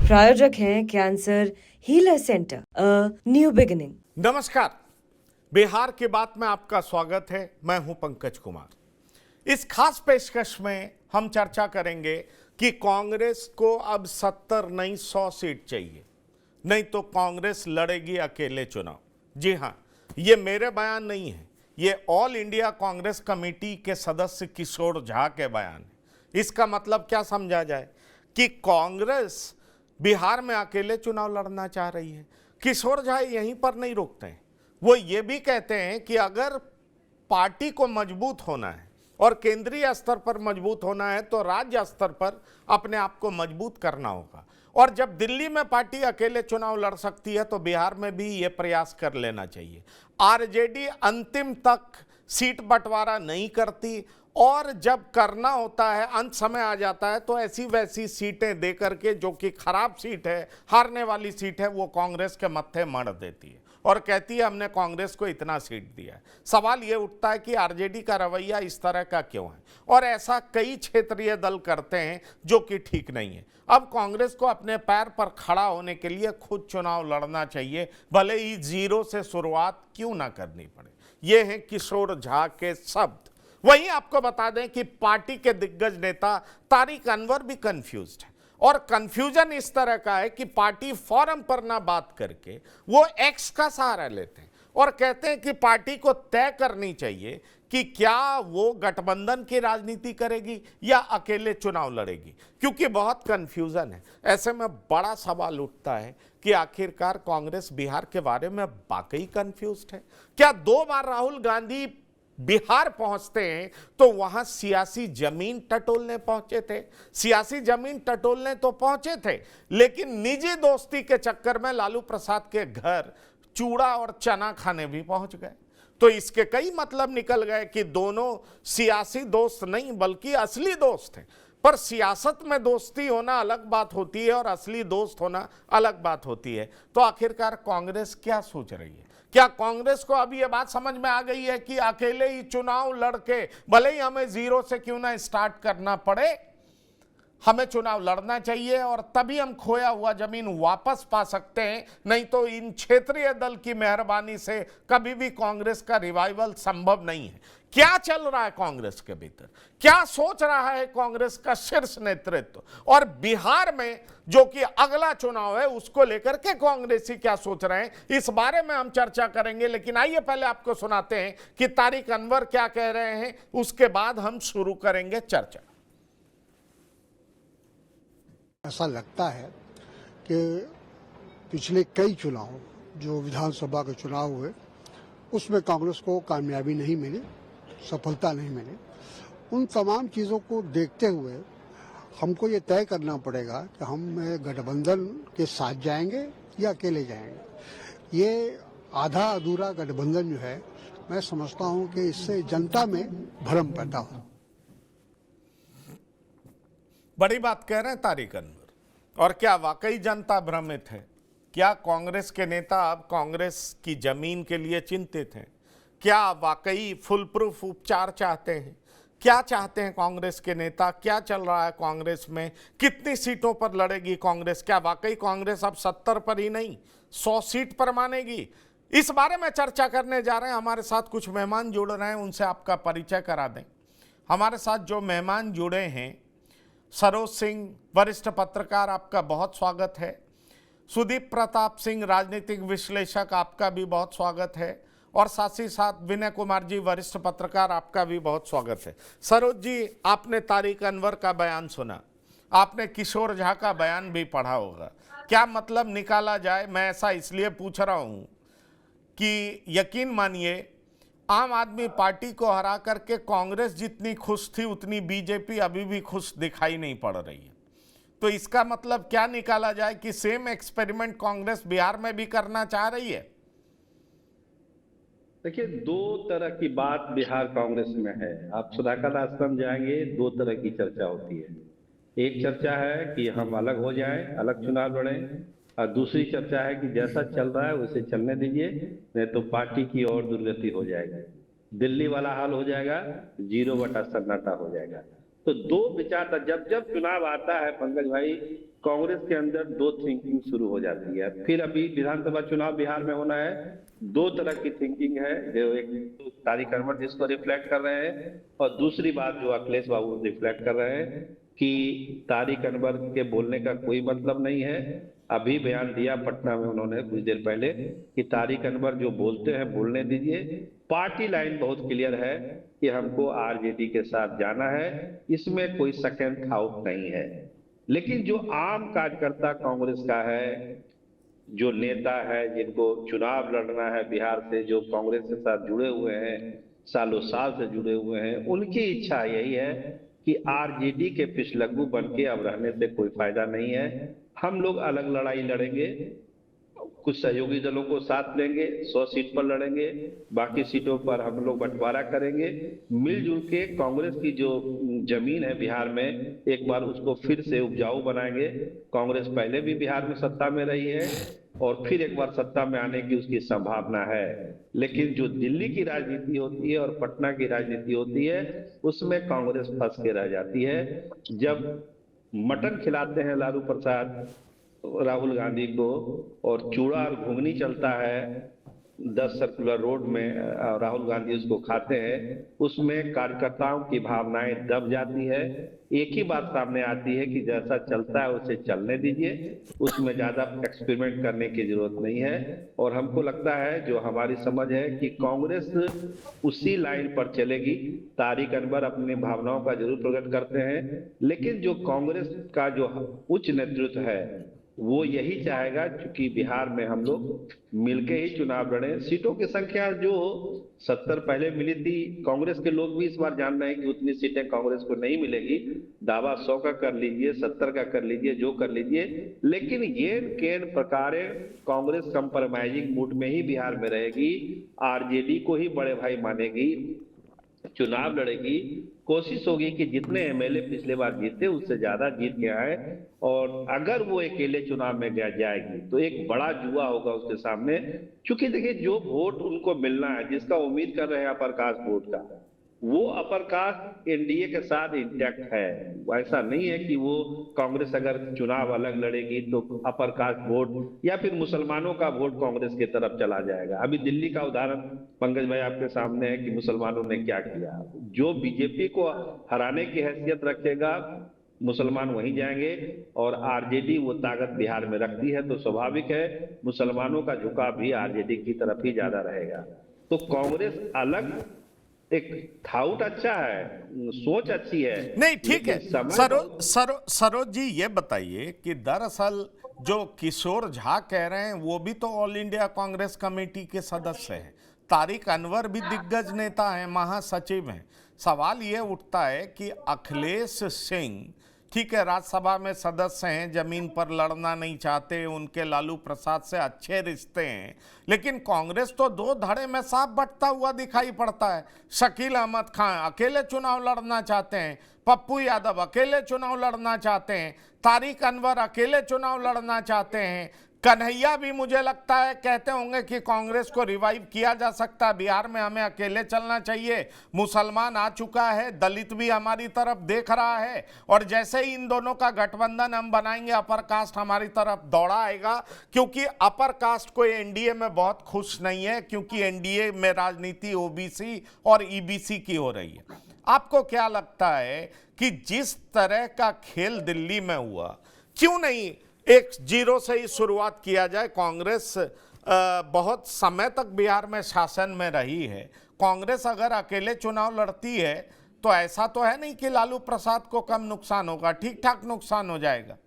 प्रायोजक हैं cancer healer centre, new beginning. नमस्कार, बिहार की बात में आपका स्वागत है। मैं हूं पंकज कुमार। इस खास पेशकश में हम चर्चा करेंगे कि कांग्रेस को अब 70 नहीं 100 सीट चाहिए, नहीं तो कांग्रेस लड़ेगी अकेले चुनाव। जी हां, ये मेरे बयान नहीं है, ये ऑल इंडिया कांग्रेस कमेटी के सदस्य किशोर झा के बयान है। इसका मतलब क्या समझा जाए कि कांग्रेस बिहार में अकेले चुनाव लड़ना चाह रही है। किशोर झा यहीं पर नहीं रोकते हैं, वो ये भी कहते हैं कि अगर पार्टी को मजबूत होना है और केंद्रीय स्तर पर मजबूत होना है तो राज्य स्तर पर अपने आप को मजबूत करना होगा। और जब दिल्ली में पार्टी अकेले चुनाव लड़ सकती है तो बिहार में भी ये प्रयास कर लेना चाहिए। आरजेडी अंतिम तक सीट बंटवारा नहीं करती और जब करना होता है, अंत समय आ जाता है तो ऐसी वैसी सीटें दे करके, जो कि खराब सीट है, हारने वाली सीट है, वो कांग्रेस के मत्थे मढ़ देती है और कहती है हमने कांग्रेस को इतना सीट दिया है। सवाल ये उठता है कि आरजेडी का रवैया इस तरह का क्यों है, और ऐसा कई क्षेत्रीय दल करते हैं जो कि ठीक नहीं है। अब कांग्रेस को अपने पैर पर खड़ा होने के लिए खुद चुनाव लड़ना चाहिए, भले ही जीरो से शुरुआत क्यों ना करनी पड़े। ये हैं किशोर झा के शब्द। वहीं आपको बता दें कि पार्टी के दिग्गज नेता तारिक अनवर भी कंफ्यूज्ड है, और कंफ्यूजन इस तरह का है कि पार्टी फोरम पर ना बात करके वो एक्स का सहारा लेते हैं और कहते हैं कि पार्टी को तय करनी चाहिए कि क्या वो गठबंधन की राजनीति करेगी या अकेले चुनाव लड़ेगी, क्योंकि बहुत कंफ्यूजन है। ऐसे में बड़ा सवाल उठता है कि आखिरकार कांग्रेस बिहार के बारे में वाकई कंफ्यूज्ड है क्या? 2 बार राहुल गांधी बिहार पहुंचते हैं तो वहां सियासी जमीन टटोलने पहुंचे थे। सियासी जमीन टटोलने तो पहुंचे थे, लेकिन निजी दोस्ती के चक्कर में लालू प्रसाद के घर चूड़ा और चना खाने भी पहुंच गए। तो इसके कई मतलब निकल गए कि दोनों सियासी दोस्त नहीं बल्कि असली दोस्त हैं। पर सियासत में दोस्ती होना अलग बात होती है और असली दोस्त होना अलग बात होती है। तो आखिरकार कांग्रेस क्या सोच रही है? क्या कांग्रेस को अब यह बात समझ में आ गई है कि अकेले ही चुनाव लड़के, भले ही हमें जीरो से क्यों ना स्टार्ट करना पड़े, हमें चुनाव लड़ना चाहिए और तभी हम खोया हुआ जमीन वापस पा सकते हैं, नहीं तो इन क्षेत्रीय दल की मेहरबानी से कभी भी कांग्रेस का रिवाइवल संभव नहीं है। क्या चल रहा है कांग्रेस के भीतर, क्या सोच रहा है कांग्रेस का शीर्ष नेतृत्व, और बिहार में जो कि अगला चुनाव है उसको लेकर के कांग्रेसी क्या सोच रहे हैं, इस बारे में हम चर्चा करेंगे। लेकिन आइए पहले आपको सुनाते हैं कि तारिक अनवर क्या कह रहे हैं, उसके बाद हम शुरू करेंगे चर्चा। ऐसा लगता है कि पिछले कई चुनाव, जो विधानसभा के चुनाव हुए, उसमें कांग्रेस को कामयाबी नहीं मिली, सफलता नहीं मिली। उन तमाम चीज़ों को देखते हुए हमको ये तय करना पड़ेगा कि हम गठबंधन के साथ जाएंगे या अकेले जाएंगे। ये आधा अधूरा गठबंधन जो है, मैं समझता हूँ कि इससे जनता में भ्रम पैदा हो। बड़ी बात कह रहे हैं तारिक अनवर। और क्या वाकई जनता भ्रमित है? क्या कांग्रेस के नेता अब कांग्रेस की जमीन के लिए चिंतित हैं? क्या वाकई फुल प्रूफ उपचार चाहते हैं? क्या चाहते हैं कांग्रेस के नेता? क्या चल रहा है कांग्रेस में? कितनी सीटों पर लड़ेगी कांग्रेस? क्या वाकई कांग्रेस अब 70 पर ही नहीं 100 सीट पर मानेगी? इस बारे में चर्चा करने जा रहे हैं। हमारे साथ कुछ मेहमान जुड़ रहे हैं, उनसे आपका परिचय करा दें। हमारे साथ जो मेहमान जुड़े हैं, सरोज सिंह वरिष्ठ पत्रकार, आपका बहुत स्वागत है। सुदीप प्रताप सिंह राजनीतिक विश्लेषक, आपका भी बहुत स्वागत है। और साथ ही साथ विनय कुमार जी वरिष्ठ पत्रकार, आपका भी बहुत स्वागत है। सरोज जी, आपने तारिक अनवर का बयान सुना, आपने किशोर झा का बयान भी पढ़ा होगा, क्या मतलब निकाला जाए? मैं ऐसा इसलिए पूछ रहा हूं कि यकीन मानिए, आम आदमी पार्टी को हरा करके कांग्रेस जितनी खुश थी उतनी बीजेपी अभी भी खुश दिखाई नहीं पड़ रही है। तो इसका मतलब क्या निकाला जाए कि सेम एक्सपेरिमेंट कांग्रेस बिहार में भी करना चाह रही है? देखिए, 2 तरह की बात बिहार कांग्रेस में है। आप सुधाकर आश्रम जाएंगे, 2 तरह की चर्चा होती है। एक चर्चा है कि हम अलग हो जाएं, अलग चुनाव लड़ें, और दूसरी चर्चा है कि जैसा चल रहा है उसे चलने दीजिए, नहीं तो पार्टी की और दुर्गति हो जाएगी, दिल्ली वाला हाल हो जाएगा, 0 बटा सन्नाटा हो जाएगा। तो दो विचार, जब जब चुनाव आता है पंकज भाई, कांग्रेस के अंदर दो थिंकिंग शुरू हो जाती है। फिर अभी विधानसभा चुनाव बिहार में होना है, दो तरह की थिंकिंग है, जो एक तो तारिक अनवर जिसको रिफ्लेक्ट कर रहे हैं, और दूसरी बात जो अखिलेश बाबू रिफ्लेक्ट कर रहे हैं कि तारिक अनवर के बोलने का कोई मतलब नहीं है। अभी बयान दिया पटना में उन्होंने कुछ देर पहले कि तारिक अनवर जो बोलते हैं बोलने दीजिए, पार्टी लाइन बहुत क्लियर है कि हमको आरजेडी के साथ जाना है, इसमें कोई सेकंड थाउट नहीं है। लेकिन जो आम कार्यकर्ता कांग्रेस का है, जो नेता है जिनको चुनाव लड़ना है बिहार से, जो कांग्रेस के साथ जुड़े हुए हैं, सालों साल से जुड़े हुए हैं, उनकी इच्छा यही है कि आरजेडी के पिछलग्गू बन के अब रहने से कोई फायदा नहीं है, हम लोग अलग लड़ाई लड़ेंगे, कुछ सहयोगी दलों को साथ लेंगे, 100 सीट पर लड़ेंगे, बाकी सीटों पर हम लोग बंटवारा करेंगे, मिलजुल के कांग्रेस की जो जमीन है बिहार में एक बार उसको फिर से उपजाऊ बनाएंगे। कांग्रेस पहले भी बिहार में सत्ता में रही है और फिर एक बार सत्ता में आने की उसकी संभावना है। लेकिन जो दिल्ली की राजनीति होती है और पटना की राजनीति होती है, उसमें कांग्रेस फंस के रह जाती है। जब मटन खिलाते हैं लालू प्रसाद राहुल गांधी को और चूड़ा और घुगनी चलता है 10 सर्कुलर रोड में, राहुल गांधी उसको खाते हैं, उसमें कार्यकर्ताओं की भावनाएं दब जाती है। एक ही बात सामने आती है कि जैसा चलता है उसे चलने दीजिए, उसमें ज्यादा एक्सपेरिमेंट करने की जरूरत नहीं है। और हमको लगता है, जो हमारी समझ है, कि कांग्रेस उसी लाइन पर चलेगी। तारिक अनवर अपनी भावनाओं का जरूर प्रकट करते हैं, लेकिन जो कांग्रेस का जो उच्च नेतृत्व है वो यही चाहेगा, क्योंकि बिहार में हम लोग मिलके ही चुनाव लड़े। सीटों की संख्या जो 70 पहले मिली थी, कांग्रेस के लोग भी इस बार जान रहे हैं कि उतनी सीटें कांग्रेस को नहीं मिलेगी। दावा 100 का कर लीजिए, 70 का कर लीजिए, जो कर लीजिए, लेकिन ये केन प्रकारे कांग्रेस कंप्रोमाइजिंग मूड में ही बिहार में रहेगी, आरजेडी को ही बड़े भाई मानेगी, चुनाव लड़ेगी, कोशिश होगी कि जितने एमएलए पिछले बार जीते उससे ज्यादा जीत के आए। और अगर वो अकेले चुनाव में जाएगी तो एक बड़ा जुआ होगा उसके सामने, क्योंकि देखिए जो वोट उनको मिलना है, जिसका उम्मीद कर रहे हैं अपर कास्ट वोट का, वो अपर कास्ट एनडीए के साथ इंटैक्ट है। ऐसा नहीं है कि वो कांग्रेस अगर चुनाव अलग लड़ेगी तो अपर कास्ट वोट या फिर मुसलमानों का वोट कांग्रेस की तरफ चला जाएगा। अभी दिल्ली का उदाहरण पंकज भाई आपके सामने है कि मुसलमानों ने क्या किया। जो बीजेपी को हराने की हैसियत रखेगा मुसलमान वहीं जाएंगे, और आरजेडी वो ताकत बिहार में रखती है, तो स्वाभाविक है मुसलमानों का झुकाव भी आरजेडी की तरफ ही ज्यादा रहेगा। तो कांग्रेस अलग एक थाउट अच्छा है, सोच अच्छी है। नहीं, ठीक है। समय सरोज जी, ये बताइए कि दरअसल जो किशोर झा कह रहे हैं वो भी तो ऑल इंडिया कांग्रेस कमेटी के सदस्य हैं, तारिक अनवर भी दिग्गज नेता हैं, महासचिव हैं। सवाल ये उठता है कि अखिलेश सिंह, ठीक है, राज्यसभा में सदस्य हैं, जमीन पर लड़ना नहीं चाहते, उनके लालू प्रसाद से अच्छे रिश्ते हैं, लेकिन कांग्रेस तो दो धड़े में साफ बंटता हुआ दिखाई पड़ता है। शकील अहमद खान अकेले चुनाव लड़ना चाहते हैं, पप्पू यादव अकेले चुनाव लड़ना चाहते हैं, तारिक अनवर अकेले चुनाव लड़ना चाहते हैं, कन्हैया भी मुझे लगता है कहते होंगे कि कांग्रेस को रिवाइव किया जा सकता है, बिहार में हमें अकेले चलना चाहिए, मुसलमान आ चुका है, दलित भी हमारी तरफ देख रहा है, और जैसे ही इन दोनों का गठबंधन हम बनाएंगे अपर कास्ट हमारी तरफ दौड़ा आएगा, क्योंकि अपर कास्ट को एनडीए में बहुत खुश नहीं है, क्योंकि एनडीए में राजनीति ओबीसी और ईबीसी की हो रही है। आपको क्या लगता है कि जिस तरह का खेल दिल्ली में हुआ, क्यों नहीं एक जीरो से ही शुरुआत किया जाए? कांग्रेस बहुत समय तक बिहार में शासन में रही है, कांग्रेस अगर अकेले चुनाव लड़ती है तो ऐसा तो है नहीं कि लालू प्रसाद को कम नुकसान होगा, ठीक ठाक नुकसान हो जाएगा।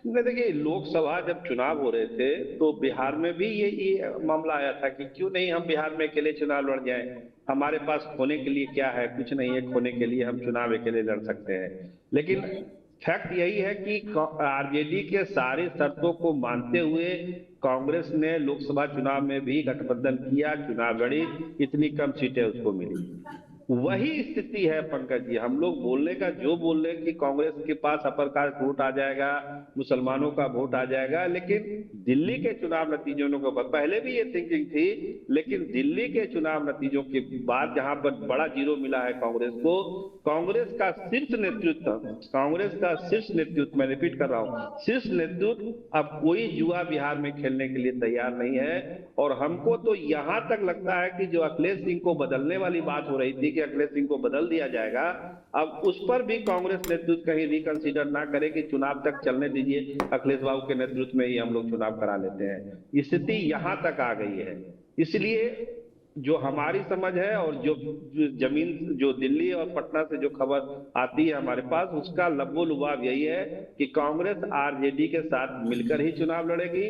नहीं, देखिए, लोकसभा जब चुनाव हो रहे थे तो बिहार में भी ये मामला आया था कि क्यों नहीं हम बिहार में अकेले चुनाव लड़ जाएं, हमारे पास खोने के लिए क्या है, कुछ नहीं है खोने के लिए, हम चुनाव अकेले लड़ सकते हैं। लेकिन फैक्ट यही है कि आरजेडी के सारे शर्तों को मानते हुए कांग्रेस ने लोकसभा चुनाव में भी गठबंधन किया, चुनाव लड़ी, इतनी कम सीटें उसको मिली। वही स्थिति है पंकज जी। हम लोग बोलने का जो बोल रहे हैं कि कांग्रेस के पास अपर कास्ट वोट आ जाएगा, मुसलमानों का वोट आ जाएगा, लेकिन दिल्ली के चुनाव नतीजों को पहले भी ये थिंकिंग थी, लेकिन दिल्ली के चुनाव नतीजों के बाद जहां पर बड़ा जीरो मिला है कांग्रेस को, कांग्रेस का शीर्ष नेतृत्व, मैं रिपीट कर रहा हूं, शीर्ष नेतृत्व अब कोई जुआ बिहार में खेलने के लिए तैयार नहीं है। और हमको तो यहां तक लगता है कि जो अखिलेश सिंह को बदलने वाली बात हो रही थी कि अखिलेश सिंह को बदल दिया जाएगा, अब उस पर भी कांग्रेस नेतृत्व कहीं रिकंसीडर ना करे कि चुनाव तक चलने दीजिए, अखिलेश बाबू के नेतृत्व में ही हम लोग चुनाव करा लेते हैं। स्थिति यहां तक आ गई है। इसलिए जो हमारी समझ है और जो जमीन जो दिल्ली और पटना से जो खबर आती है हमारे पास, उसका लब्बो लुबाब यही है कि कांग्रेस आरजेडी के साथ मिलकर ही चुनाव लड़ेगी।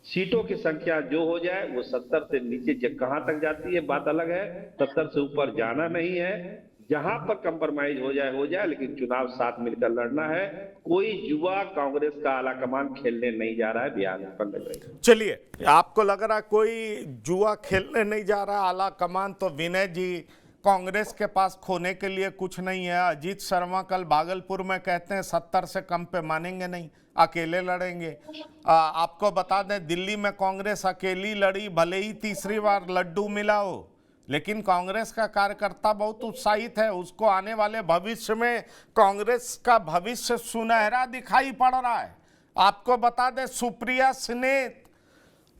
सीटों की संख्या जो हो जाए वो 70 से नीचे कहां तक जाती है बात अलग है, 70 से ऊपर जाना नहीं है। जहां पर कंप्रोमाइज हो जाए, लेकिन चुनाव साथ मिलकर लड़ना है। कोई जुआ कांग्रेस का आला कमान खेलने नहीं जा रहा है बिहार में पंकज भाई। चलिए, आपको लग रहा है कोई जुआ खेलने नहीं जा रहा आला कमान, तो विनय जी कांग्रेस के पास खोने के लिए कुछ नहीं है। अजीत शर्मा कल भागलपुर में कहते हैं 70 से कम पे मानेंगे नहीं, अकेले लड़ेंगे। आपको बता दें दिल्ली में कांग्रेस अकेली लड़ी, भले ही तीसरी बार लड्डू मिला हो, लेकिन कांग्रेस का कार्यकर्ता बहुत उत्साहित है। उसको आने वाले भविष्य में कांग्रेस का भविष्य सुनहरा दिखाई पड़ रहा है। आपको बता दें सुप्रिया स्नेत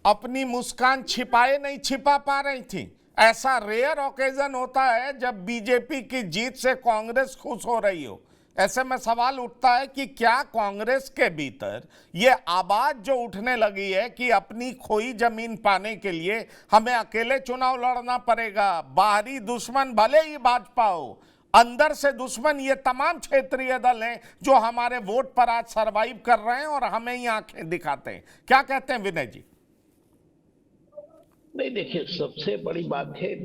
अपनी मुस्कान नहीं छिपा पा रही थी। ऐसा रेयर ओकेजन होता है जब बीजेपी की जीत से कांग्रेस खुश हो रही हो। ऐसे में सवाल उठता है कि क्या कांग्रेस के भीतर ये आवाज जो उठने लगी है कि अपनी खोई जमीन पाने के लिए हमें अकेले चुनाव लड़ना पड़ेगा, बाहरी दुश्मन भले ही भाजपा हो, अंदर से दुश्मन ये तमाम क्षेत्रीय दल हैं जो हमारे वोट पर आज सरवाइव कर रहे हैं और हमें ही आंखें दिखाते हैं। क्या कहते हैं विनय जी? नहीं, देखिए, सबसे बड़ी बात है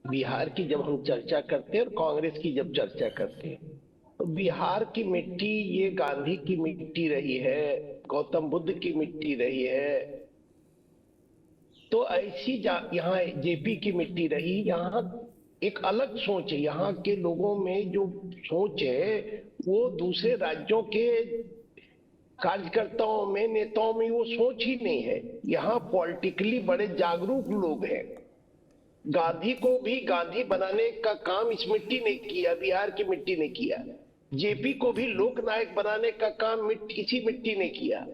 बिहार की जब हम चर्चा करते हैं और कांग्रेस की जब चर्चा करते हैं, तो बिहार की मिट्टी ये गांधी की मिट्टी रही है, गौतम बुद्ध की मिट्टी रही है, तो ऐसी यहाँ जेपी की मिट्टी रही। यहाँ एक अलग सोच है, यहाँ के लोगों में जो सोच है वो दूसरे राज्यों के कार्यकर्ताओं में, नेताओं में वो सोच ही नहीं है। यहाँ पॉलिटिकली बड़े जागरूक लोग हैं। गांधी को भी गांधी बनाने का काम इस मिट्टी ने किया, बिहार की मिट्टी ने किया। जेपी को भी लोकनायक बनाने का काम इसी मिट्टी ने किया।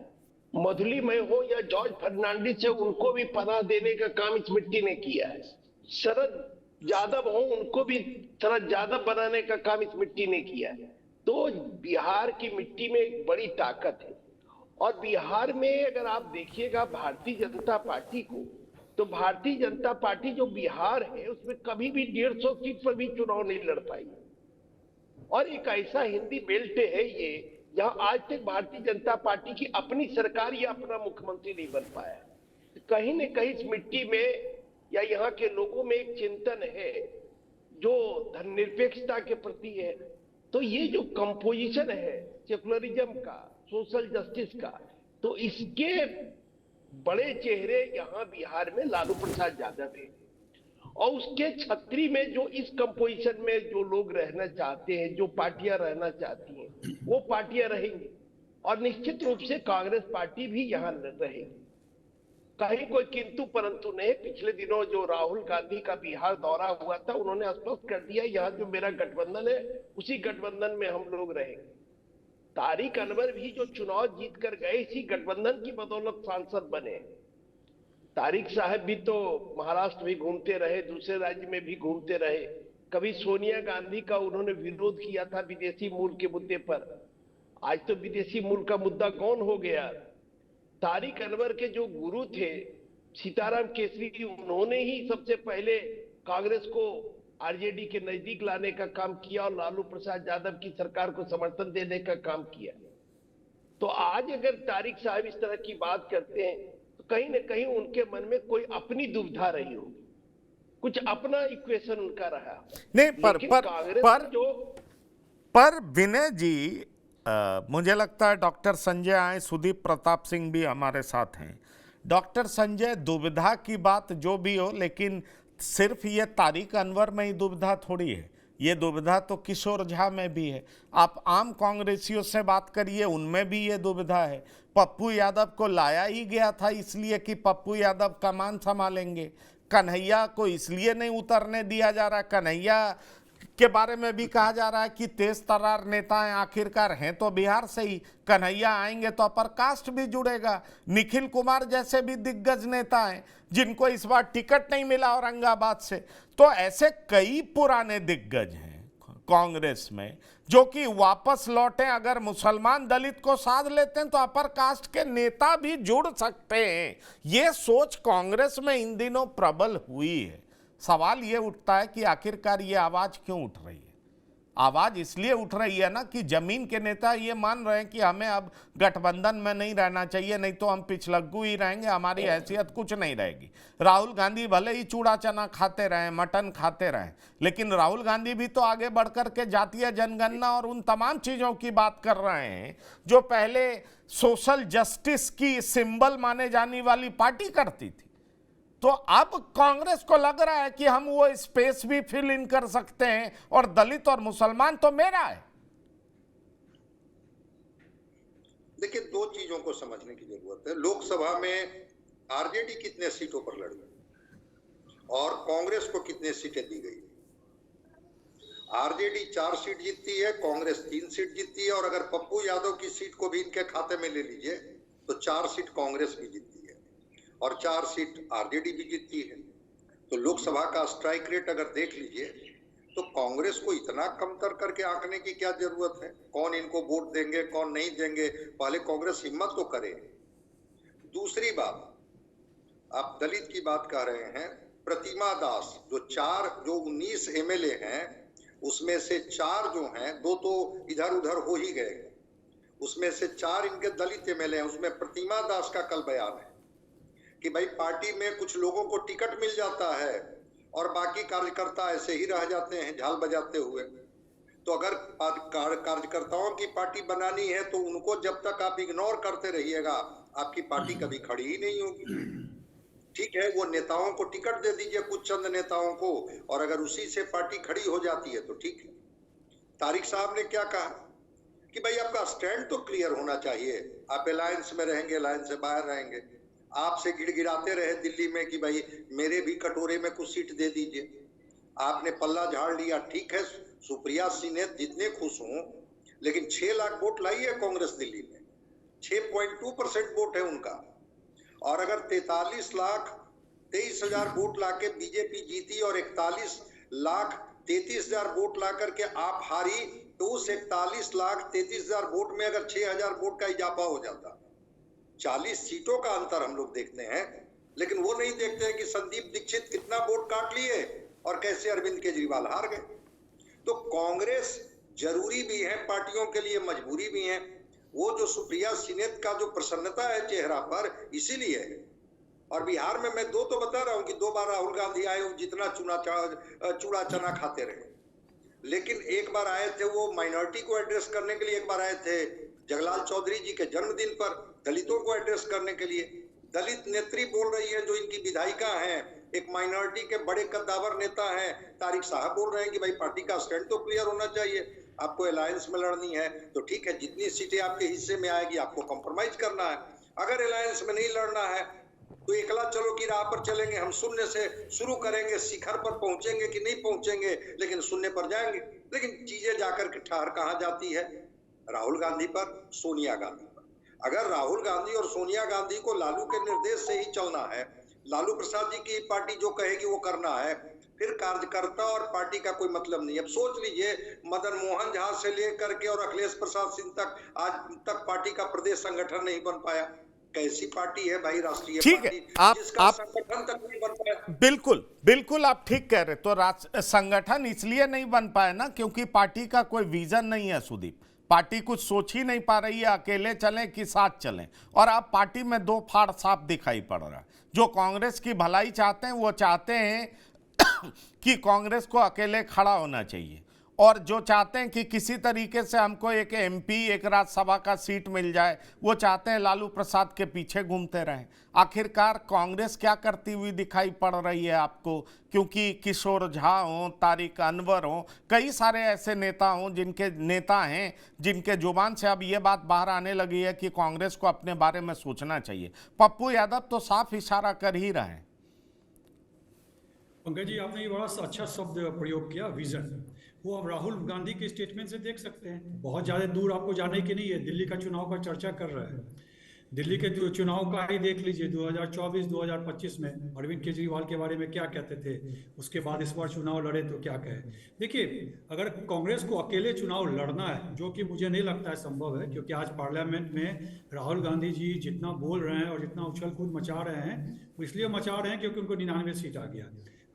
मधुलिमय हो या जॉर्ज फर्नांडिस है, उनको भी पनाह देने का काम इस मिट्टी ने किया है। शरद यादव हो, उनको भी शरद यादव बनाने का काम इस मिट्टी ने किया है। तो बिहार की मिट्टी में एक बड़ी ताकत है। और बिहार में अगर आप देखिएगा भारतीय जनता पार्टी को, तो भारतीय जनता पार्टी जो बिहार है उसमें कभी भी 150 सीट पर भी चुनाव नहीं लड़ पाई। और एक ऐसा हिंदी बेल्ट है ये जहां आज तक भारतीय जनता पार्टी की अपनी सरकार या अपना मुख्यमंत्री नहीं बन पाया। कहीं न कहीं इस मिट्टी में या यहाँ के लोगों में एक चिंतन है जो धर्मनिरपेक्षता के प्रति है। तो ये जो कंपोजिशन है सेकुलरिज्म का, सोशल जस्टिस का, तो इसके बड़े चेहरे यहाँ बिहार में लालू प्रसाद यादव है। और उसके छतरी में जो इस कंपोजिशन में जो लोग रहना चाहते हैं, जो पार्टियां रहना चाहती हैं, वो पार्टियां रहेंगी। और निश्चित रूप से कांग्रेस पार्टी भी यहाँ रहेगी। कहीं कोई किंतु परंतु नहीं। पिछले दिनों जो राहुल गांधी का बिहार दौरा हुआ था, उन्होंने स्पष्ट कर दिया यहाँ जो मेरा गठबंधन है उसी गठबंधन में हम लोग रहेंगे। तारिक अनवर भी जो चुनाव जीत कर गए इसी गठबंधन की बदौलत सांसद बने। तारिक साहब भी तो महाराष्ट्र भी घूमते रहे, दूसरे राज्य में भी घूमते रहे। कभी सोनिया गांधी का उन्होंने विरोध किया था विदेशी मूल के मुद्दे पर। आज तो विदेशी मूल का मुद्दा कौन हो गया। तारिक अनवर के जो गुरु थे सीताराम केसरी, उन्होंने ही सबसे पहले कांग्रेस को आरजेडी के नजदीक लाने का काम किया और लालू प्रसाद यादव की सरकार को समर्थन देने का काम किया। तो आज अगर तारिक साहब इस तरह की बात करते हैं तो कहीं न कहीं उनके मन में कोई अपनी दुविधा रही होगी, कुछ अपना इक्वेशन उनका रहा नहीं। पर विनय जी, मुझे लगता है डॉक्टर संजय आए, सुदीप प्रताप सिंह भी हमारे साथ हैं। डॉक्टर संजय, दुविधा की बात जो भी हो, लेकिन सिर्फ ये तारिक अनवर में ही दुविधा थोड़ी है। ये दुविधा तो किशोर झा में भी है। आप आम कांग्रेसियों से बात करिए, उनमें भी ये दुविधा है। पप्पू यादव को लाया ही गया था इसलिए कि पप्पू यादव कमान संभालेंगे, कन्हैया को इसलिए नहीं उतरने दिया जा रहा। कन्हैया के बारे में भी कहा जा रहा है कि तेज तर्रार नेता हैं, आखिरकार हैं तो बिहार से ही, कन्हैया आएंगे तो अपर कास्ट भी जुड़ेगा। निखिल कुमार जैसे भी दिग्गज नेता हैं जिनको इस बार टिकट नहीं मिला औरंगाबाद से। तो ऐसे कई पुराने दिग्गज हैं कांग्रेस में जो कि वापस लौटे। अगर मुसलमान दलित को साध लेते हैं तो अपर कास्ट के नेता भी जुड़ सकते हैं। ये सोच कांग्रेस में इन दिनों प्रबल हुई है। सवाल ये उठता है कि आखिरकार ये आवाज क्यों उठ रही है। आवाज इसलिए उठ रही है ना कि जमीन के नेता ये मान रहे हैं कि हमें अब गठबंधन में नहीं रहना चाहिए, नहीं तो हम पिछलग्गू ही रहेंगे, हमारी हैसियत कुछ नहीं रहेगी। राहुल गांधी भले ही चूड़ा चना खाते रहें, मटन खाते रहें, लेकिन राहुल गांधी भी तो आगे बढ़कर के जातीय जनगणना और उन तमाम चीजों की बात कर रहे हैं जो पहले सोशल जस्टिस की सिंबल माने जाने वाली पार्टी करती थी। तो अब कांग्रेस को लग रहा है कि हम वो स्पेस भी फिल इन कर सकते हैं और दलित और मुसलमान तो मेरा है। देखिए, दो चीजों को समझने की जरूरत है। लोकसभा में आरजेडी कितने सीटों पर लड़ी और कांग्रेस को कितने सीटें दी गई। आरजेडी 4 सीट जीतती है, कांग्रेस 3 सीट जीतती है, और अगर पप्पू यादव की सीट को भी इनके खाते में ले लीजिए तो 4 सीट कांग्रेस भी जीतती है और 4 सीट आरजेडी भी जीतती है। तो लोकसभा का स्ट्राइक रेट अगर देख लीजिए तो कांग्रेस को इतना कमतर करके आंकने की क्या जरूरत है। कौन इनको वोट देंगे, कौन नहीं देंगे, पहले कांग्रेस हिम्मत तो करे। दूसरी बात, आप दलित की बात कर रहे हैं। प्रतिमा दास जो 19 एमएलए हैं उसमें से 4 जो हैं, 2 तो इधर उधर हो ही गए, उसमें से 4 इनके दलित एमएलए हैं। उसमें प्रतिमा दास का कल बयान है कि भाई पार्टी में कुछ लोगों को टिकट मिल जाता है और बाकी कार्यकर्ता ऐसे ही रह जाते हैं झाल बजाते हुए। तो अगर कार्यकर्ताओं की पार्टी बनानी है तो उनको जब तक आप इग्नोर करते रहिएगा आपकी पार्टी कभी खड़ी ही नहीं होगी। ठीक है, वो नेताओं को टिकट दे दीजिए, कुछ चंद नेताओं को, और अगर उसी से पार्टी खड़ी हो जाती है तो ठीक है। तारिक साहब ने क्या कहा कि भाई आपका स्टैंड तो क्लियर होना चाहिए। आप अलायंस में रहेंगे, अलायंस से बाहर रहेंगे। आपसे गिड़गिड़ाते रहे दिल्ली में कि भाई मेरे भी कटोरे में कुछ सीट दे दीजिए। आपने पल्ला झाड़ लिया, ठीक है। सुप्रिया सिंह जितने खुश हों, लेकिन 6 लाख वोट लाई है कांग्रेस दिल्ली में, 6.2% वोट है उनका। और अगर 43,23,000 वोट लाके बीजेपी जीती और 41,33,000 वोट ला करके आप हारी, तो उस 41,33,000 वोट में अगर 6,000 वोट का इजाफा हो जाता, 40 सीटों का अंतर हम लोग देखते हैं। लेकिन वो नहीं देखते हैं कि संदीप दीक्षित कितना वोट काट लिए और कैसे अरविंद केजरीवाल हार गए। तो कांग्रेस जरूरी भी है पार्टियों के लिए, मजबूरी भी है। वो जो सुप्रिया सिन्हा का जो प्रसन्नता है चेहरा पर, इसीलिए है। और बिहार में मैं 2 तो बता रहा हूं कि 2 बार राहुल गांधी आए, जितना चूड़ा चना खाते रहे। लेकिन एक बार आए थे वो माइनॉरिटी को एड्रेस करने के लिए, एक बार आए थे जगलाल चौधरी जी के जन्मदिन पर दलितों को एड्रेस करने के लिए। दलित नेत्री बोल रही है, जो इनकी विधायिका हैं, एक माइनॉरिटी के बड़े कद्दावर नेता हैं तारिक साहब, बोल रहे हैं कि भाई पार्टी का स्टैंड तो क्लियर होना चाहिए। आपको अलायंस में लड़नी है तो ठीक है, जितनी सीटें आपके हिस्से में आएगी आपको कॉम्प्रोमाइज करना है। अगर अलायंस में नहीं लड़ना है तो एकला चलो की राह पर चलेंगे। हम शून्य से शुरू करेंगे, शिखर पर पहुंचेंगे कि नहीं पहुंचेंगे, लेकिन शून्य पर जाएंगे। लेकिन चीजें जाकर के ठहर कहां जाती है? राहुल गांधी पर, सोनिया गांधी पर। अगर राहुल गांधी और सोनिया गांधी को लालू के निर्देश से ही चलना है, लालू प्रसाद जी की पार्टी जो कहेगी वो करना है, फिर कार्यकर्ता और पार्टी का कोई मतलब नहीं। अब सोच लीजिए, मदन मोहन झा से लेकर के और अखिलेश प्रसाद सिंह तक आज तक पार्टी का प्रदेश संगठन नहीं बन पाया। कैसी पार्टी है भाई राष्ट्रीय पार्टी, जिसका संगठन तक नहीं बन पाया। बिल्कुल आप ठीक कह रहे। तो संगठन इसलिए नहीं बन पाया ना क्योंकि पार्टी का कोई विजन नहीं है सुदीप। पार्टी कुछ सोच ही नहीं पा रही है, अकेले चलें कि साथ चलें। और अब पार्टी में 2 फाड़ साफ दिखाई पड़ रहा है। जो कांग्रेस की भलाई चाहते हैं वो चाहते हैं कि कांग्रेस को अकेले खड़ा होना चाहिए, और जो चाहते हैं कि किसी तरीके से हमको एक एमपी, एक राज्यसभा का सीट मिल जाए, वो चाहते हैं लालू प्रसाद के पीछे घूमते रहें। आखिरकार कांग्रेस क्या करती हुई दिखाई पड़ रही है आपको? क्योंकि किशोर झा हों, तारिक अनवर हों, कई सारे ऐसे नेता हों नेता हैं जिनके जुबान से अब ये बात बाहर आने लगी है कि कांग्रेस को अपने बारे में सोचना चाहिए। पप्पू यादव तो साफ इशारा कर ही रहे हैं। पंकज जी, आपने ये बड़ा अच्छा शब्द प्रयोग किया, विजन। वो अब राहुल गांधी के स्टेटमेंट से देख सकते हैं। बहुत ज़्यादा दूर आपको जाने की नहीं है। दिल्ली का चुनाव का चर्चा कर रहे हैं। दिल्ली के चुनाव का ही देख लीजिए, 2024-2025 में अरविंद केजरीवाल के बारे में क्या कहते थे, उसके बाद इस बार चुनाव लड़े तो क्या कहे। देखिए, अगर कांग्रेस को अकेले चुनाव लड़ना है, जो कि मुझे नहीं लगता है संभव है, क्योंकि आज पार्लियामेंट में राहुल गांधी जी जितना बोल रहे हैं और जितना उछल कूद मचा रहे हैं, वो इसलिए मचा रहे हैं क्योंकि उनको 99 सीट आ गया।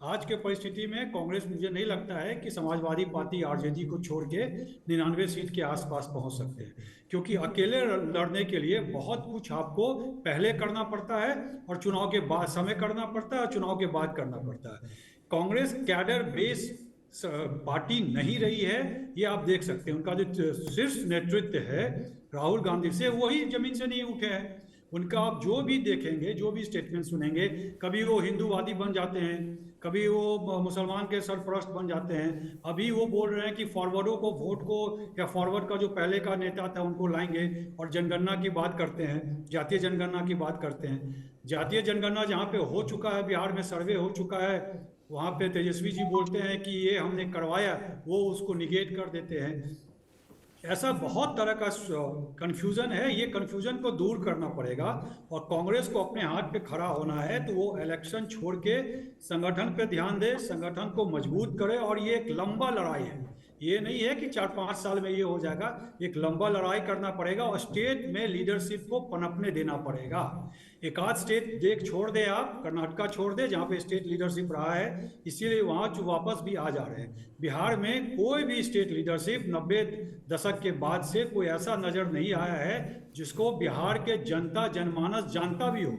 आज के परिस्थिति में कांग्रेस, मुझे नहीं लगता है कि समाजवादी पार्टी आरजेडी को छोड़ के 99 सीट के आसपास पहुंच सकते हैं, क्योंकि अकेले लड़ने के लिए बहुत कुछ आपको पहले करना पड़ता है और चुनाव के बाद समय करना पड़ता है और चुनाव के बाद करना पड़ता है। कांग्रेस कैडर बेस पार्टी नहीं रही है, ये आप देख सकते हैं। उनका जो शीर्ष नेतृत्व है राहुल गांधी से, वही जमीन से नहीं उठे हैं। उनका आप जो भी देखेंगे, जो भी स्टेटमेंट सुनेंगे, कभी वो हिंदूवादी बन जाते हैं, कभी वो मुसलमान के सरपरस्त बन जाते हैं। अभी वो बोल रहे हैं कि फॉरवर्डों को, वोट को, या फॉरवर्ड का जो पहले का नेता था उनको लाएंगे, और जनगणना की बात करते हैं, जातीय जनगणना की बात करते हैं। जातीय जनगणना जहाँ पे हो चुका है, बिहार में सर्वे हो चुका है, वहाँ पे तेजस्वी जी बोलते हैं कि ये हमने करवाया, वो उसको निगेट कर देते हैं। ऐसा बहुत तरह का कन्फ्यूज़न है। ये कन्फ्यूज़न को दूर करना पड़ेगा और कांग्रेस को अपने हाथ पे खड़ा होना है, तो वो इलेक्शन छोड़ के संगठन पे ध्यान दे, संगठन को मजबूत करे। और ये एक लंबा लड़ाई है, ये नहीं है कि 4-5 साल में ये हो जाएगा। एक लंबा लड़ाई करना पड़ेगा और स्टेट में लीडरशिप को पनपने देना पड़ेगा। एक आध स्टेट छोड़ दे, आप कर्नाटका छोड़ दे जहाँ पे स्टेट लीडरशिप रहा है, इसीलिए वहाँ जो वापस भी आ जा रहे हैं। बिहार में कोई भी स्टेट लीडरशिप 90 दशक के बाद से कोई ऐसा नज़र नहीं आया है जिसको बिहार के जनता जनमानस जानता भी हो,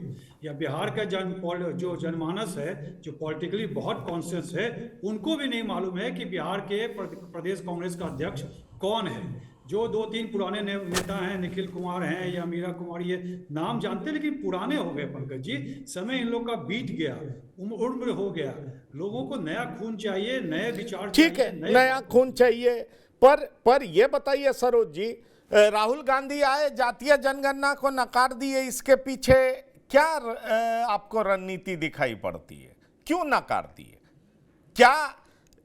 या बिहार का जो जनमानस है, जो पॉलिटिकली बहुत कॉन्शियस है, उनको भी नहीं मालूम है कि बिहार के प्रदेश कांग्रेस का अध्यक्ष कौन है। जो 2-3 पुराने नेता हैं, निखिल कुमार हैं या मीरा कुमार, ये नाम जानते, लेकिन पुराने हो गए पंकज जी। समय इन लोग का बीत गया, उम्र हो गया। लोगों को नया खून चाहिए, नए विचार ठीक है, नया खून चाहिए। पर ये बताइए सरोज जी, राहुल गांधी आए, जातीय जनगणना को नकार दिए, इसके पीछे क्या आपको रणनीति दिखाई पड़ती है? क्यों नकार दिए? क्या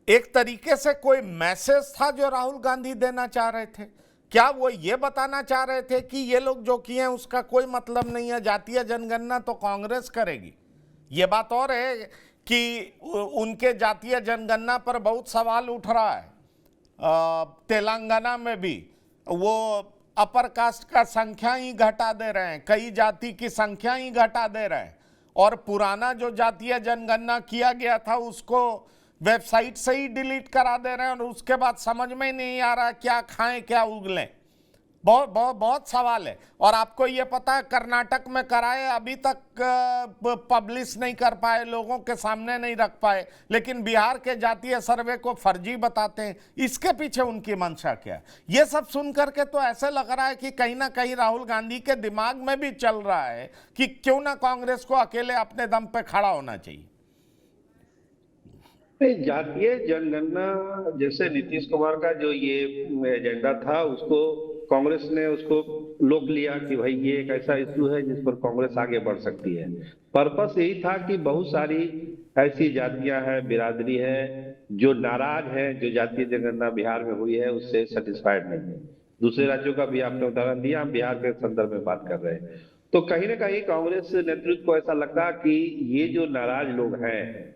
एक तरीके से कोई मैसेज था जो राहुल गांधी देना चाह रहे थे? क्या वो ये बताना चाह रहे थे कि ये लोग जो किए हैं उसका कोई मतलब नहीं है, जातीय जनगणना तो कांग्रेस करेगी? ये बात और है कि उनके जातीय जनगणना पर बहुत सवाल उठ रहा है। तेलंगाना में भी वो अपर कास्ट का संख्या ही घटा दे रहे हैं, कई जाति की संख्या ही घटा दे रहे हैं, और पुराना जो जातीय जनगणना किया गया था उसको वेबसाइट से ही डिलीट करा दे रहे हैं, और उसके बाद समझ में ही नहीं आ रहा क्या खाएं क्या उगलें। बहुत सवाल है। और आपको ये पता है, कर्नाटक में कराए, अभी तक पब्लिश नहीं कर पाए, लोगों के सामने नहीं रख पाए, लेकिन बिहार के जातीय सर्वे को फर्जी बताते हैं। इसके पीछे उनकी मंशा क्या है? ये सब सुन करके तो ऐसे लग रहा है कि कहीं ना कहीं राहुल गांधी के दिमाग में भी चल रहा है कि क्यों ना कांग्रेस को अकेले अपने दम पे खड़ा होना चाहिए। जातीय जनगणना जैसे नीतीश कुमार का जो ये एजेंडा था, उसको कांग्रेस ने उसको लोक लिया कि भाई ये एक ऐसा इशू है जिस पर कांग्रेस आगे बढ़ सकती है। पर्पस यही था कि बहुत सारी ऐसी जातियां हैं, बिरादरी है जो नाराज है, जो जातीय जनगणना बिहार में हुई है उससे सेटिस्फाइड नहीं है। दूसरे राज्यों का भी आपने उदाहरण दिया, हम बिहार के संदर्भ में बात कर रहे हैं। तो कहीं ना कहीं कांग्रेस नेतृत्व को ऐसा लगता कि ये जो नाराज लोग हैं,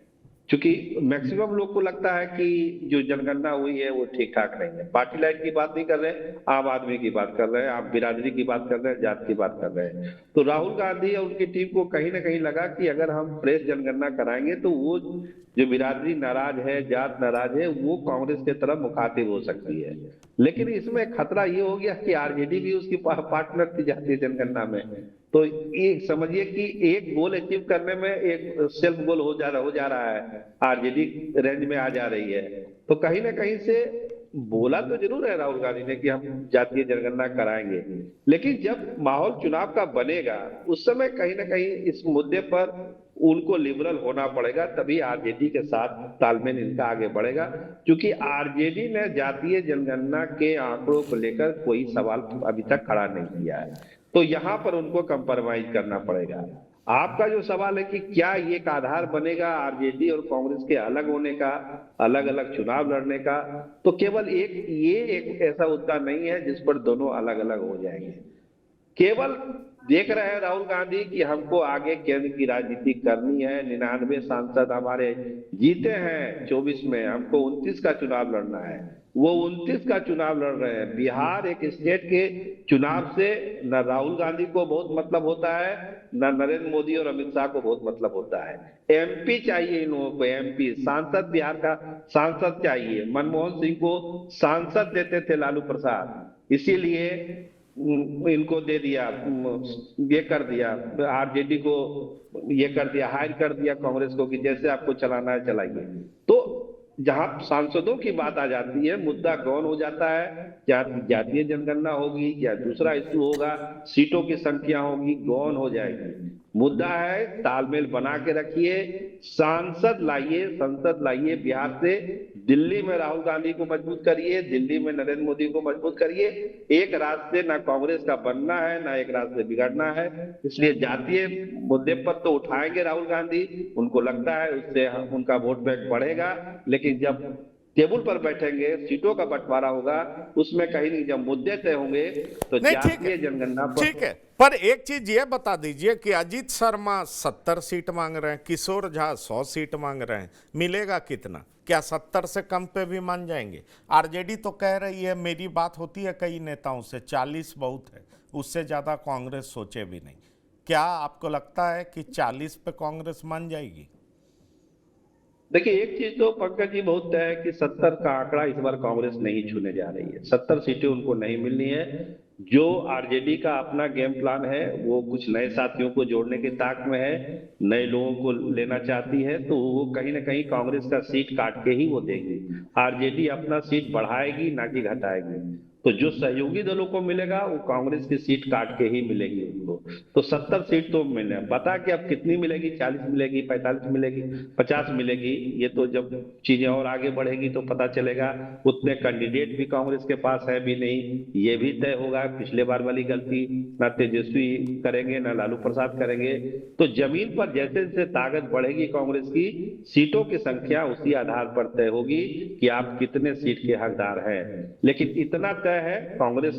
क्योंकि मैक्सिमम लोग को लगता है कि जो जनगणना हुई है वो ठीक ठाक नहीं है। पार्टी लाइन की बात नहीं कर रहे हैं, आम आदमी की बात कर रहे हैं, आप बिरादरी की बात कर रहे हैं, जात की बात कर रहे हैं। तो राहुल गांधी और उनकी टीम को कहीं ना कहीं लगा कि अगर हम फ्रेश जनगणना कराएंगे तो वो जो बिरादरी नाराज है, जात नाराज है, वो कांग्रेस की तरफ मुखातिब हो सकती है। लेकिन इसमें खतरा ये हो गया कि आरजेडी भी उसकी पार्टनर थी जातीय जनगणना में। तो ये समझिए कि एक गोल अचीव करने में एक सेल्फ गोल हो जा रहा है, आरजेडी रेंज में आ जा रही है। तो कहीं ना कहीं से बोला तो जरूर है राहुल गांधी ने कि हम जातीय जनगणना कराएंगे, लेकिन जब माहौल चुनाव का बनेगा उस समय कहीं ना कहीं इस मुद्दे पर उनको लिबरल होना पड़ेगा, तभी आरजेडी के साथ तालमेल इनका आगे बढ़ेगा। क्योंकि आरजेडी ने जातीय जनगणना के आंकड़ों को लेकर कोई सवाल अभी तक खड़ा नहीं किया है, तो यहाँ पर उनको कंप्रोमाइज करना पड़ेगा। आपका जो सवाल है कि क्या ये एक आधार बनेगा आरजेडी और कांग्रेस के अलग होने का, अलग अलग चुनाव लड़ने का, तो केवल एक ऐसा मुद्दा नहीं है जिस पर दोनों अलग अलग हो जाएंगे। केवल देख रहे हैं राहुल गांधी कि हमको आगे केंद्र की राजनीति करनी है, 99 सांसद हमारे जीते हैं 24 में, हमको 29 का चुनाव लड़ना है, वो 29 का चुनाव लड़ रहे हैं। बिहार एक स्टेट के चुनाव से न राहुल गांधी को बहुत मतलब होता है, न नरेंद्र मोदी और अमित शाह को बहुत मतलब होता है। एमपी चाहिए इन लोगों को, एमपी सांसद, बिहार का सांसद चाहिए। मनमोहन सिंह को सांसद देते थे लालू प्रसाद, इसीलिए इनको दे दिया, ये कर दिया, आरजेडी को ये कर दिया, हायर कर दिया कांग्रेस को कि जैसे आपको चलाना है चलाइए। तो जहां सांसदों की बात आ जाती है, मुद्दा गौन हो जाता है, क्या जातीय जनगणना होगी या दूसरा इशू होगा, सीटों की संख्या होगी, गौन हो जाएगी। मुद्दा है तालमेल बना के रखिए, सांसद लाइए, संसद लाइए बिहार से, दिल्ली में राहुल गांधी को मजबूत करिए, दिल्ली में नरेंद्र मोदी को मजबूत करिए। एक रास्ते ना कांग्रेस का बनना है ना एक रास्ते बिगड़ना है, इसलिए जातीय मुद्दे पर तो उठाएंगे राहुल गांधी, उनको लगता है उससे उनका वोट बैंक बढ़ेगा, लेकिन जब टेबल पर बैठेंगे, सीटों का बंटवारा होगा, उसमें कहीं नहीं, जब मुद्दे तय होंगे तो जातीय जनगणना पर। ठीक है, पर एक चीज ये बता दीजिए कि अजीत शर्मा 70 सीट मांग रहे हैं, किशोर झा 100 सीट मांग रहे हैं, मिलेगा कितना? क्या 70 से कम पे भी मान जाएंगे? आरजेडी तो कह रही है, मेरी बात होती है कई नेताओं से, 40 बहुत है, उससे ज्यादा कांग्रेस सोचे भी नहीं। क्या आपको लगता है कि 40 पे कांग्रेस मान जाएगी? देखिए, एक चीज तो पंकज जी बहुत तय है कि 70 का आंकड़ा इस बार कांग्रेस नहीं छूने जा रही है। 70 सीटें उनको नहीं मिलनी है। जो आरजेडी का अपना गेम प्लान है, वो कुछ नए साथियों को जोड़ने के ताक में है, नए लोगों को लेना चाहती है, तो वो कहीं ना कहीं कांग्रेस का सीट काट के ही वो देगी। आरजेडी अपना सीट बढ़ाएगी ना कि घटाएगी। तो जो सहयोगी दलों को मिलेगा वो कांग्रेस की सीट काट के ही मिलेगी उनको। तो 70 सीट तो मिले, बता कि अब कितनी मिलेगी, 40 मिलेगी, 45 मिलेगी, 50 मिलेगी, ये तो जब चीजें और आगे बढ़ेगी तो पता चलेगा। उतने कैंडिडेट भी कांग्रेस के पास है भी नहीं, ये भी तय होगा। पिछले बार वाली गलती ना तेजस्वी करेंगे ना लालू प्रसाद करेंगे। तो जमीन पर जैसे जैसे ताकत बढ़ेगी कांग्रेस की, सीटों की संख्या उसी आधार पर तय होगी कि आप कितने सीट के हकदार हैं। लेकिन इतना है, कांग्रेस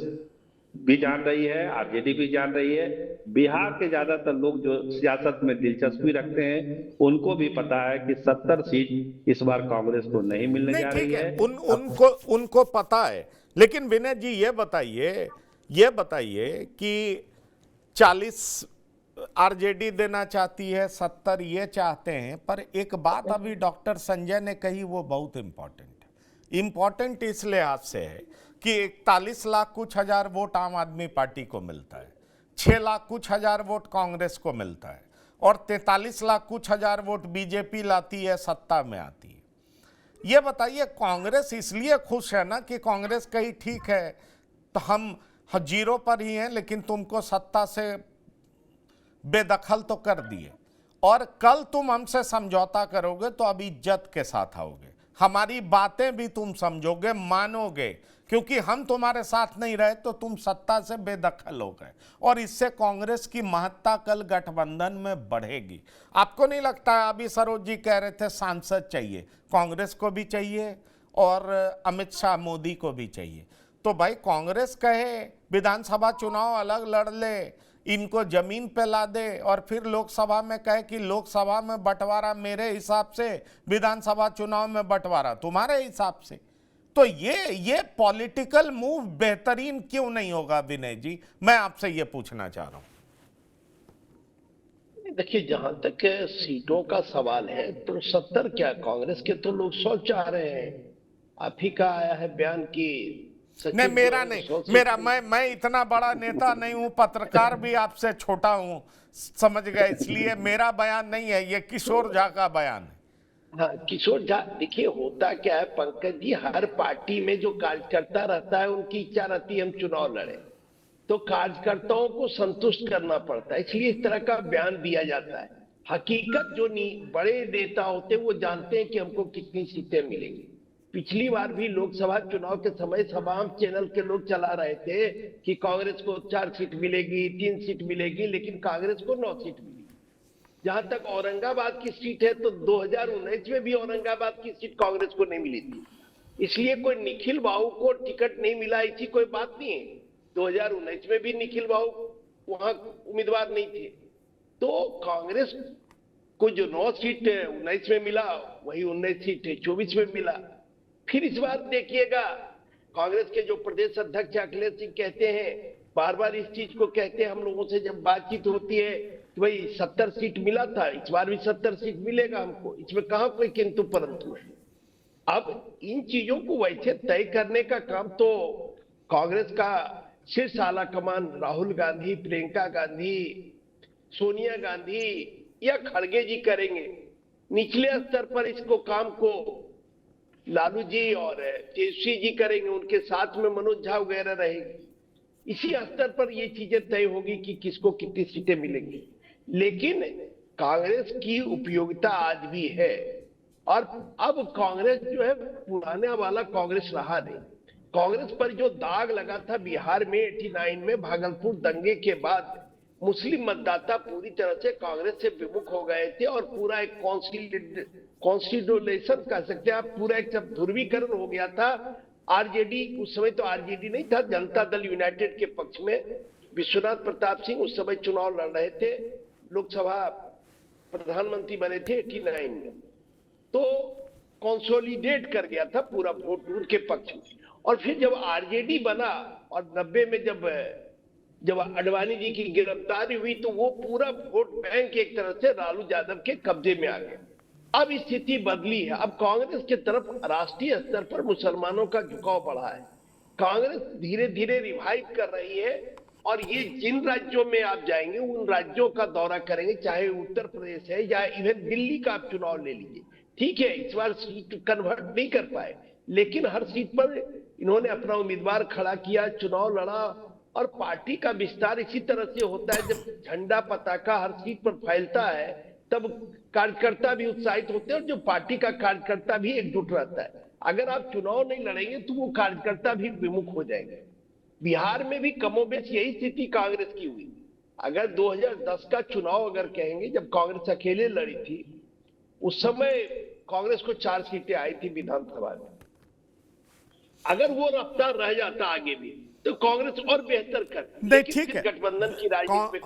भी जान रही है, आरजेडी भी जान रही है, बिहार के ज्यादातर लोग जो सियासत में दिलचस्पी रखते हैं उनको भी पता है कि 70 सीट इस बार कांग्रेस को नहीं मिलने जा रही है। उनको पता है। लेकिन विनय जी ये बताइए कि 40 आरजेडी देना चाहती है, 70 ये चाहते हैं, पर एक बात अभी डॉक्टर संजय ने कही वो बहुत इंपॉर्टेंट इस लिहाज से है कि 41 लाख कुछ हजार वोट आम आदमी पार्टी को मिलता है, 6 लाख कुछ हजार वोट कांग्रेस को मिलता है, और 43 लाख कुछ हजार वोट बीजेपी लाती है, सत्ता में आती है। ये बताइए, कांग्रेस इसलिए खुश है ना कि कांग्रेस कही ठीक है तो हम जीरो पर ही हैं, लेकिन तुमको सत्ता से बेदखल तो कर दिए, और कल तुम हमसे समझौता करोगे तो अब इज्जत के साथ आओगे, हमारी बातें भी तुम समझोगे, मानोगे, क्योंकि हम तुम्हारे साथ नहीं रहे तो तुम सत्ता से बेदखल हो गए, और इससे कांग्रेस की महत्ता कल गठबंधन में बढ़ेगी। आपको नहीं लगता है? अभी सरोज जी कह रहे थे सांसद चाहिए, कांग्रेस को भी चाहिए और अमित शाह मोदी को भी चाहिए। तो भाई कांग्रेस कहे विधानसभा चुनाव अलग लड़ ले, इनको जमीन पे ला दे, और फिर लोकसभा में कहे कि लोकसभा में बंटवारा मेरे हिसाब से, विधानसभा चुनाव में बंटवारा तुम्हारे हिसाब से। तो ये पॉलिटिकल मूव बेहतरीन क्यों नहीं होगा विनय जी? मैं आपसे ये पूछना चाह रहा हूं। देखिए, जहां तक सीटों का सवाल है तो 70 क्या, कांग्रेस के तो लोग 100 चाह रहे हैं। आप ही का आया है बयान की नहीं, मेरा नहीं, मैं इतना बड़ा नेता नहीं हूं, पत्रकार भी आपसे छोटा हूं, समझ गए, इसलिए मेरा बयान नहीं है, ये किशोर झा का बयान है। हाँ किशोर झा, देखिए होता क्या है पंकज जी, हर पार्टी में जो कार्यकर्ता रहता है उनकी इच्छा रहती है हम चुनाव लड़े, तो कार्यकर्ताओं को संतुष्ट करना पड़ता है, इसलिए इस तरह का बयान दिया जाता है। हकीकत जो बड़े नेता होते हैं वो जानते हैं कि हमको कितनी सीटें मिलेंगी। पिछली बार भी लोकसभा चुनाव के समय तमाम चैनल के लोग चला रहे थे कि कांग्रेस को 4 सीट मिलेगी, 3 सीट मिलेगी, लेकिन कांग्रेस को 9 सीट मिली। जहां तक औरंगाबाद की सीट है तो 2019 में भी औरंगाबाद की सीट कांग्रेस को नहीं मिली थी, इसलिए कोई निखिल बाबू को टिकट नहीं मिला ऐसी कोई बात नहीं है। 2019 में भी निखिल बाबू वहां उम्मीदवार नहीं थे, तो कांग्रेस को जो 9 सीट 19 में मिला वही 19 सीट 24 में मिला। फिर इस बार देखिएगा, कांग्रेस के जो प्रदेश अध्यक्ष अखिलेश सिंह कहते हैं, बार बार इस चीज को कहते हैं, हम लोगों से जब बातचीत होती है कि भाई 70 सीट मिला था, इस बार भी 70 सीट मिलेगा हमको, इसमें कहां कोई किंतु परंतु है। अब इन चीजों को वैसे तय करने का काम तो कांग्रेस का शीर्ष आला कमान राहुल गांधी, प्रियंका गांधी, सोनिया गांधी या खड़गे जी करेंगे। निचले स्तर पर इसको काम को लालू जी और तेजस्वी जी करेंगे, उनके साथ में मनोज झा वगैरह रहेंगे। इसी स्तर पर ये चीजें तय होगी कि किसको कितनी सीटें मिलेंगी। लेकिन कांग्रेस की उपयोगिता आज भी है, और अब कांग्रेस जो है पुराने वाला कांग्रेस रहा नहीं। कांग्रेस पर जो दाग लगा था बिहार में 89 में भागलपुर दंगे के बाद, मुस्लिम मतदाता पूरी तरह से कांग्रेस से विमुख हो गए थे और पूरा एक कॉन्स्टिट्यूशन कह सकते हैं आप, पूरा एक सब ध्रुवीकरण हो गया था। आरजेडी, उस समय तो आरजेडी नहीं था, जनता दल यूनाइटेड के पक्ष में विश्वनाथ प्रताप सिंह उस समय चुनाव लड़ रहे थे, लोकसभा प्रधानमंत्री बने थे 89 में, तो कंसोलिडेट कर गया था पूरा वोट उनके पक्ष में। और फिर जब आरजेडी बना और 90 में जब अडवाणी जी की गिरफ्तारी हुई तो वो पूरा वोट बैंक एक तरह से लालू यादव के कब्जे में आ गया। अब स्थिति बदली है, अब कांग्रेस के तरफ राष्ट्रीय स्तर पर मुसलमानों का झुकाव बढ़ा है। कांग्रेस धीरे धीरे रिवाइव कर रही है, और ये जिन राज्यों में आप जाएंगे उन राज्यों का दौरा करेंगे, चाहे उत्तर प्रदेश है या इवन दिल्ली का आप चुनाव ले लीजिए। ठीक है, इस बार सीट कन्वर्ट नहीं कर पाए, लेकिन हर सीट पर इन्होंने अपना उम्मीदवार खड़ा किया, चुनाव लड़ा। और पार्टी का विस्तार इसी तरह से होता है, जब झंडा पताका हर सीट पर फैलता है तब कार्यकर्ता भी उत्साहित होते हैं और जो पार्टी का कार्यकर्ता भी एकजुट रहता है। अगर आप चुनाव नहीं लड़ेंगे तो वो कार्यकर्ता भी विमुख हो जाएंगे। बिहार में भी कमोबेश यही स्थिति कांग्रेस की हुई। अगर 2010 का चुनाव अगर कहेंगे, जब कांग्रेस अकेले लड़ी थी, उस समय कांग्रेस को 4 सीटें आई थी विधानसभा में। अगर वो रफ्तार रह जाता आगे भी तो कांग्रेस और बेहतर कर, ठीक है, गठबंधन की राजनीति में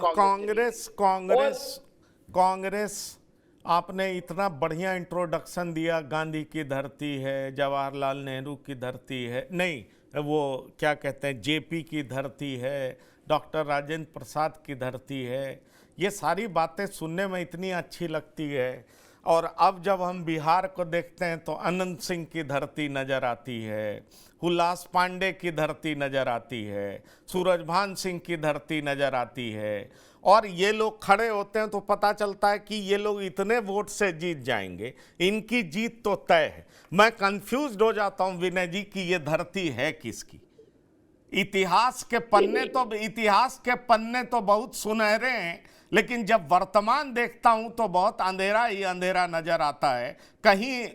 कांग्रेस आपने इतना बढ़िया इंट्रोडक्शन दिया, गांधी की धरती है, जवाहरलाल नेहरू की धरती है, नहीं वो क्या कहते हैं जेपी की धरती है, डॉक्टर राजेंद्र प्रसाद की धरती है, ये सारी बातें सुनने में इतनी अच्छी लगती है। और अब जब हम बिहार को देखते हैं तो अनंत सिंह की धरती नज़र आती है, हुल्लास पांडे की धरती नज़र आती है, सूरजभान सिंह की धरती नज़र आती है, और ये लोग खड़े होते हैं तो पता चलता है कि ये लोग इतने वोट से जीत जाएंगे, इनकी जीत तो तय है। मैं कंफ्यूज्ड हो जाता हूँ विनय जी कि ये धरती है किसकी। इतिहास के पन्ने तो बहुत सुनहरे हैं, लेकिन जब वर्तमान देखता हूं तो बहुत अंधेरा ही अंधेरा नजर आता है। कहीं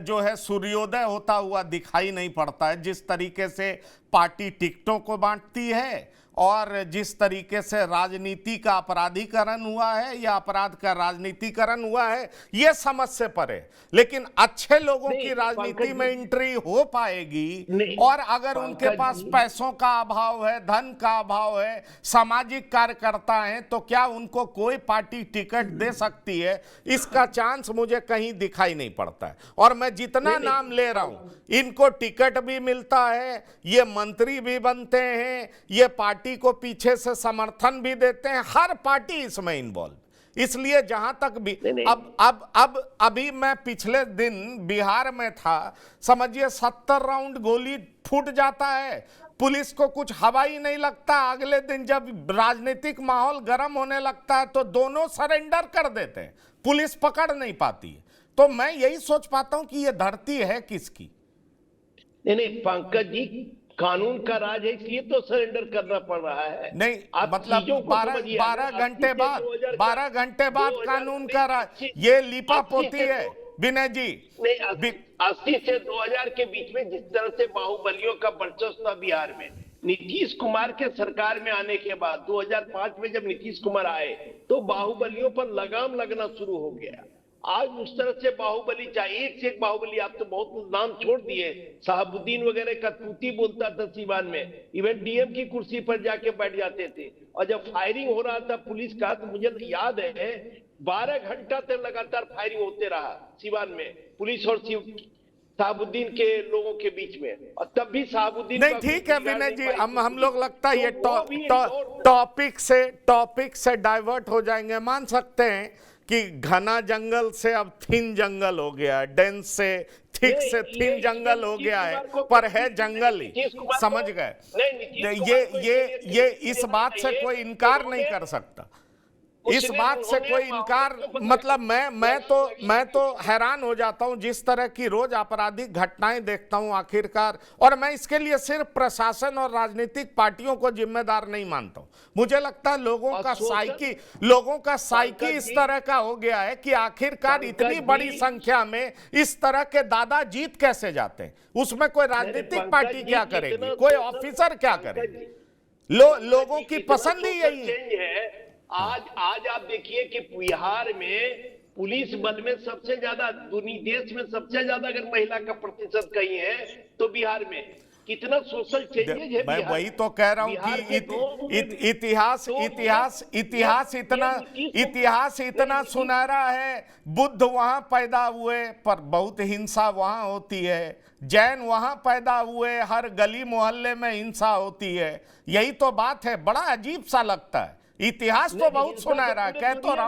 जो है सूर्योदय होता हुआ दिखाई नहीं पड़ता है। जिस तरीके से पार्टी टिकटों को बांटती है और जिस तरीके से राजनीति का अपराधीकरण हुआ है या अपराध का राजनीतिकरण हुआ है, ये समझ से परे। लेकिन अच्छे लोगों की राजनीति में एंट्री हो पाएगी, और अगर उनके पास पैसों का अभाव है, धन का अभाव है, सामाजिक कार्यकर्ता हैं, तो क्या उनको कोई पार्टी टिकट दे सकती है? इसका चांस मुझे कहीं दिखाई नहीं पड़ता है। और मैं जितना नाम ले रहा हूं, इनको टिकट भी मिलता है, ये मंत्री भी बनते हैं, ये पार्टी को पीछे से समर्थन भी देते हैं, हर पार्टी इसमें इन्वॉल्व। इसलिए जहां तक भी अभी मैं पिछले दिन बिहार में था, समझिए 70 राउंड गोली फूट जाता है, पुलिस को कुछ हवा ही नहीं लगता। अगले दिन जब राजनीतिक माहौल गर्म होने लगता है तो दोनों सरेंडर कर देते हैं, पुलिस पकड़ नहीं पाती है। तो मैं यही सोच पाता हूं कि ये धरती है किसकी। नहीं पंकज जी, कानून का राज है, इसलिए तो सरेंडर करना पड़ रहा है। नहीं आप मतलब चीजों को समझिए, 12 घंटे बाद 12 घंटे बाद 2000 कानून का राज, ये लीपापोती है विनय जी। नहीं, 80 से 2000 के बीच में जिस तरह से बाहुबलियों का वर्चस्व था बिहार में, नीतीश कुमार के सरकार में आने के बाद 2005 में जब नीतीश कुमार आए तो बाहुबलियों पर लगाम लगना शुरू हो गया। आज उस तरह से बाहुबली चाहिए, एक से एक बाहुबली। आप तो बहुत नाम छोड़ दिए, शहाबुद्दीन वगैरह का तूती बोलता था सीवान में, इवन डीएम की कुर्सी पर जाके बैठ जाते थे। और जब फायरिंग हो रहा था पुलिस का, तो मुझे याद है 12 घंटा तक लगातार फायरिंग होते रहा सीवान में, पुलिस और शहाबुद्दीन के लोगों के बीच में, और तब भी शहाबुद्दीन नहीं ठीक है विनय जी, हम लोग लगता है ये टॉपिक से डाइवर्ट हो जाएंगे। मान सकते हैं कि घना जंगल से अब थिन जंगल हो गया, डेंस से थिक से थिन जंगल हो गया है, पर है जंगल ही, समझ गए। ये इस बात से कोई इनकार नहीं कर सकता, इस बात से कोई इनकार, मतलब मैं तो हैरान हो जाता हूं जिस तरह की रोज आपराधिक घटनाएं देखता हूं आखिरकार। और मैं इसके लिए सिर्फ प्रशासन और राजनीतिक पार्टियों को जिम्मेदार नहीं मानता हूं। मुझे लगता है लोगों का साइकी इस तरह का हो गया है कि आखिरकार इतनी बड़ी संख्या में इस तरह के दादा जीत कैसे जाते हैं, उसमें कोई राजनीतिक पार्टी क्या करेगी, कोई ऑफिसर क्या करेगी, लोगों की पसंद ही यही है। आज आप देखिए कि बिहार में पुलिस बल में सबसे ज्यादा, देश में सबसे ज्यादा अगर महिला का प्रतिशत कहीं है तो बिहार में। कितना सोशल चेंजेज है। मैं वही तो कह रहा हूं कि इतिहास इतना सुनहरा है। बुद्ध वहां पैदा हुए पर बहुत हिंसा वहां होती है, जैन वहां पैदा हुए हर गली मोहल्ले में हिंसा होती है। यही तो बात है, बड़ा अजीब सा लगता है। इतिहास तो बहुत सुनहरा है, कह तो रहा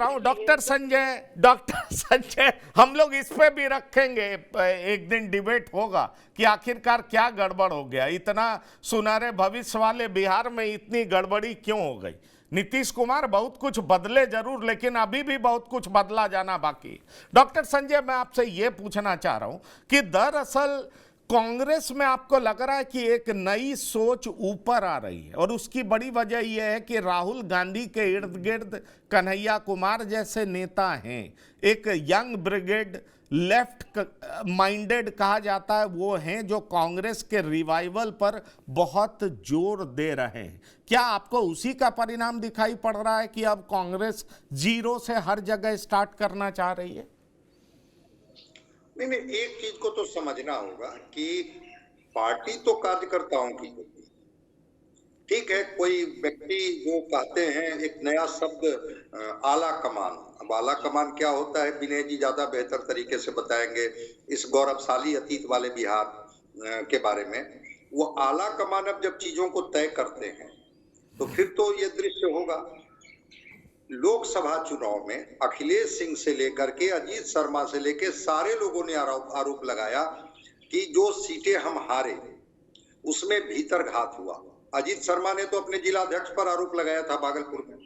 हूं। डॉक्टर संजय हम लोग इस पे भी रखेंगे, एक दिन डिबेट होगा कि आखिरकार क्या गड़बड़ हो गया, इतना सुनहरे भविष्य वाले बिहार में इतनी गड़बड़ी क्यों हो गई। नीतीश कुमार बहुत कुछ बदले जरूर, लेकिन अभी भी बहुत कुछ बदला जाना बाकी। डॉक्टर संजय, मैं आपसे ये पूछना चाह रहा हूं कि दरअसल कांग्रेस में आपको लग रहा है कि एक नई सोच ऊपर आ रही है, और उसकी बड़ी वजह यह है कि राहुल गांधी के इर्द गिर्द कन्हैया कुमार जैसे नेता हैं, एक यंग ब्रिगेड लेफ्ट माइंडेड कहा जाता है, वो हैं जो कांग्रेस के रिवाइवल पर बहुत जोर दे रहे हैं। क्या आपको उसी का परिणाम दिखाई पड़ रहा है कि अब कांग्रेस जीरो से हर जगह स्टार्ट करना चाह रही है? नहीं, एक चीज को तो समझना होगा कि पार्टी तो कार्यकर्ताओं की होती है। ठीक है, कोई व्यक्ति जो कहते हैं एक नया शब्द आला कमान। अब आला कमान क्या होता है विनय जी ज्यादा बेहतर तरीके से बताएंगे इस गौरवशाली अतीत वाले बिहार के बारे में। वो आला कमान अब जब चीजों को तय करते हैं तो फिर तो ये दृश्य होगा। लोकसभा चुनाव में अखिलेश सिंह से लेकर के अजीत शर्मा से लेकर सारे लोगों ने आरोप लगाया कि जो सीटें हम हारे उसमें भीतर घात हुआ। अजीत शर्मा ने तो अपने जिलाध्यक्ष पर आरोप लगाया था भागलपुर में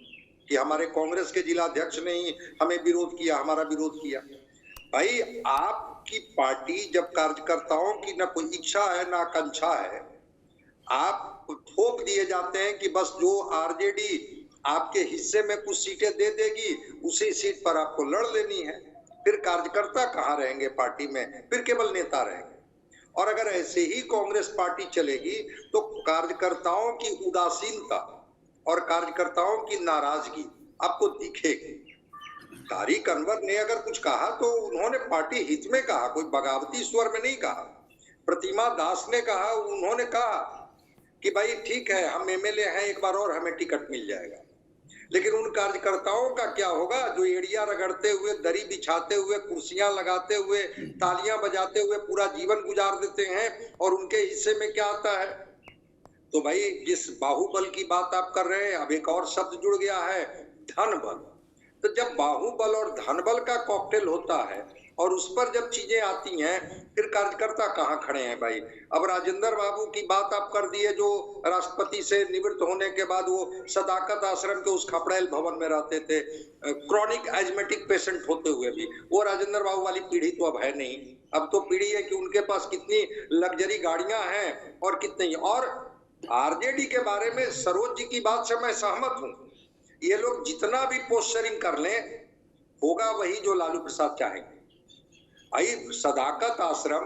कि हमारे कांग्रेस के जिलाध्यक्ष ने ही हमें विरोध किया, हमारा विरोध किया। भाई, आपकी पार्टी जब कार्यकर्ताओं की न कोई इच्छा है ना आकांक्षा है, आप थोप दिए जाते हैं कि बस जो आरजेडी आपके हिस्से में कुछ सीटें दे देगी उसी सीट पर आपको लड़ लेनी है। फिर कार्यकर्ता कहाँ रहेंगे पार्टी में, फिर केवल नेता रहेंगे। और अगर ऐसे ही कांग्रेस पार्टी चलेगी तो कार्यकर्ताओं की उदासीनता और कार्यकर्ताओं की नाराजगी आपको दिखेगी। तारिक अनवर ने अगर कुछ कहा तो उन्होंने पार्टी हित में कहा, कोई बगावती स्वर में नहीं कहा। प्रतिमा दास ने कहा, उन्होंने कहा कि भाई ठीक है, हम एमएलए हैं, एक बार और हमें टिकट मिल जाएगा। लेकिन उन कार्यकर्ताओं का क्या होगा जो एड़िया रगड़ते हुए, दरी बिछाते हुए, कुर्सियां लगाते हुए, तालियां बजाते हुए पूरा जीवन गुजार देते हैं, और उनके हिस्से में क्या आता है? तो भाई, जिस बाहुबल की बात आप कर रहे हैं, अब एक और शब्द जुड़ गया है, धन बल। तो जब बाहुबल और धन बल का कॉकटेल होता है और उस पर जब चीजें आती हैं फिर कार्यकर्ता कहाँ खड़े हैं भाई। अब राजेंद्र बाबू की बात आप कर दिए, जो राष्ट्रपति से निवृत्त होने के बाद वो सदाकत आश्रम के उस खपड़ेल भवन में रहते थे, क्रॉनिक एजमेटिक पेशेंट होते हुए भी। वो राजेंद्र बाबू वाली पीढ़ी तो अब है नहीं। अब तो पीढ़ी है कि उनके पास कितनी लग्जरी गाड़ियां हैं और कितनी। और आरजेडी के बारे में सरोज जी की बात से मैं सहमत हूं। ये लोग जितना भी पोस्टरिंग कर लें, होगा वही जो लालू प्रसाद चाहेंगे। आई सदाकत आश्रम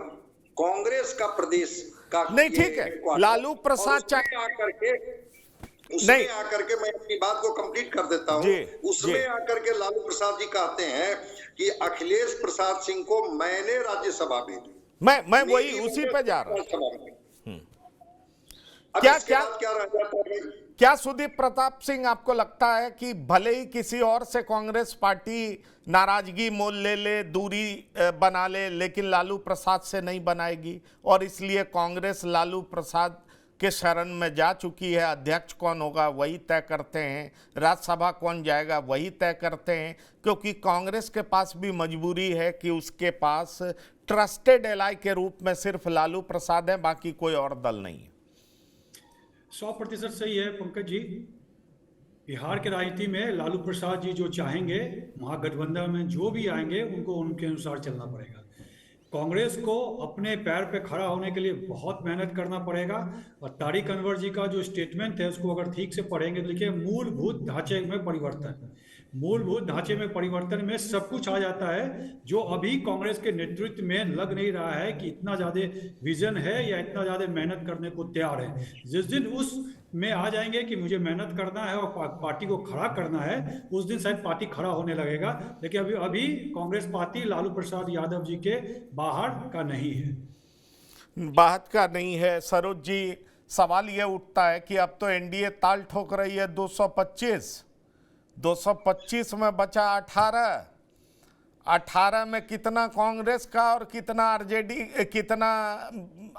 कांग्रेस का प्रदेश का नहीं, ठीक है, लालू प्रसाद उसमें आकर के मैं अपनी बात को कंप्लीट कर देता हूं। उसमें आकर के लालू प्रसाद जी कहते हैं कि अखिलेश प्रसाद सिंह को मैंने राज्यसभा में दी। मैं वही उसी पे जा रहा हूं। क्या सुदीप प्रताप सिंह आपको लगता है कि भले ही किसी और से कांग्रेस पार्टी नाराजगी मोल ले, दूरी बना ले, लेकिन लालू प्रसाद से नहीं बनाएगी, और इसलिए कांग्रेस लालू प्रसाद के शरण में जा चुकी है। अध्यक्ष कौन होगा वही तय करते हैं, राज्यसभा कौन जाएगा वही तय करते हैं, क्योंकि कांग्रेस के पास भी मजबूरी है कि उसके पास ट्रस्टेड एलाई के रूप में सिर्फ लालू प्रसाद है, बाकी कोई और दल नहीं है। 100% सही है पंकज जी। बिहार के राजनीति में लालू प्रसाद जी जो चाहेंगे, महागठबंधन में जो भी आएंगे उनको उनके अनुसार चलना पड़ेगा। कांग्रेस को अपने पैर पे खड़ा होने के लिए बहुत मेहनत करना पड़ेगा। और तारिक अनवर जी का जो स्टेटमेंट है उसको अगर ठीक से पढ़ेंगे तो देखिए, मूलभूत ढांचे में परिवर्तन, मूलभूत ढांचे में परिवर्तन में सब कुछ आ जाता है, जो अभी कांग्रेस के नेतृत्व में लग नहीं रहा है कि इतना ज़्यादा विजन है या इतना ज़्यादा मेहनत करने को तैयार है। जिस दिन उस में आ जाएंगे कि मुझे मेहनत करना है और पार्टी को खड़ा करना है, उस दिन शायद पार्टी खड़ा होने लगेगा। लेकिन अभी कांग्रेस पार्टी लालू प्रसाद यादव जी के बाहर का नहीं है, बात का नहीं है। सरोज जी, सवाल ये उठता है कि अब तो एनडीए ताल ठोक रही है 225 में बचा 18 में कितना कांग्रेस का और कितना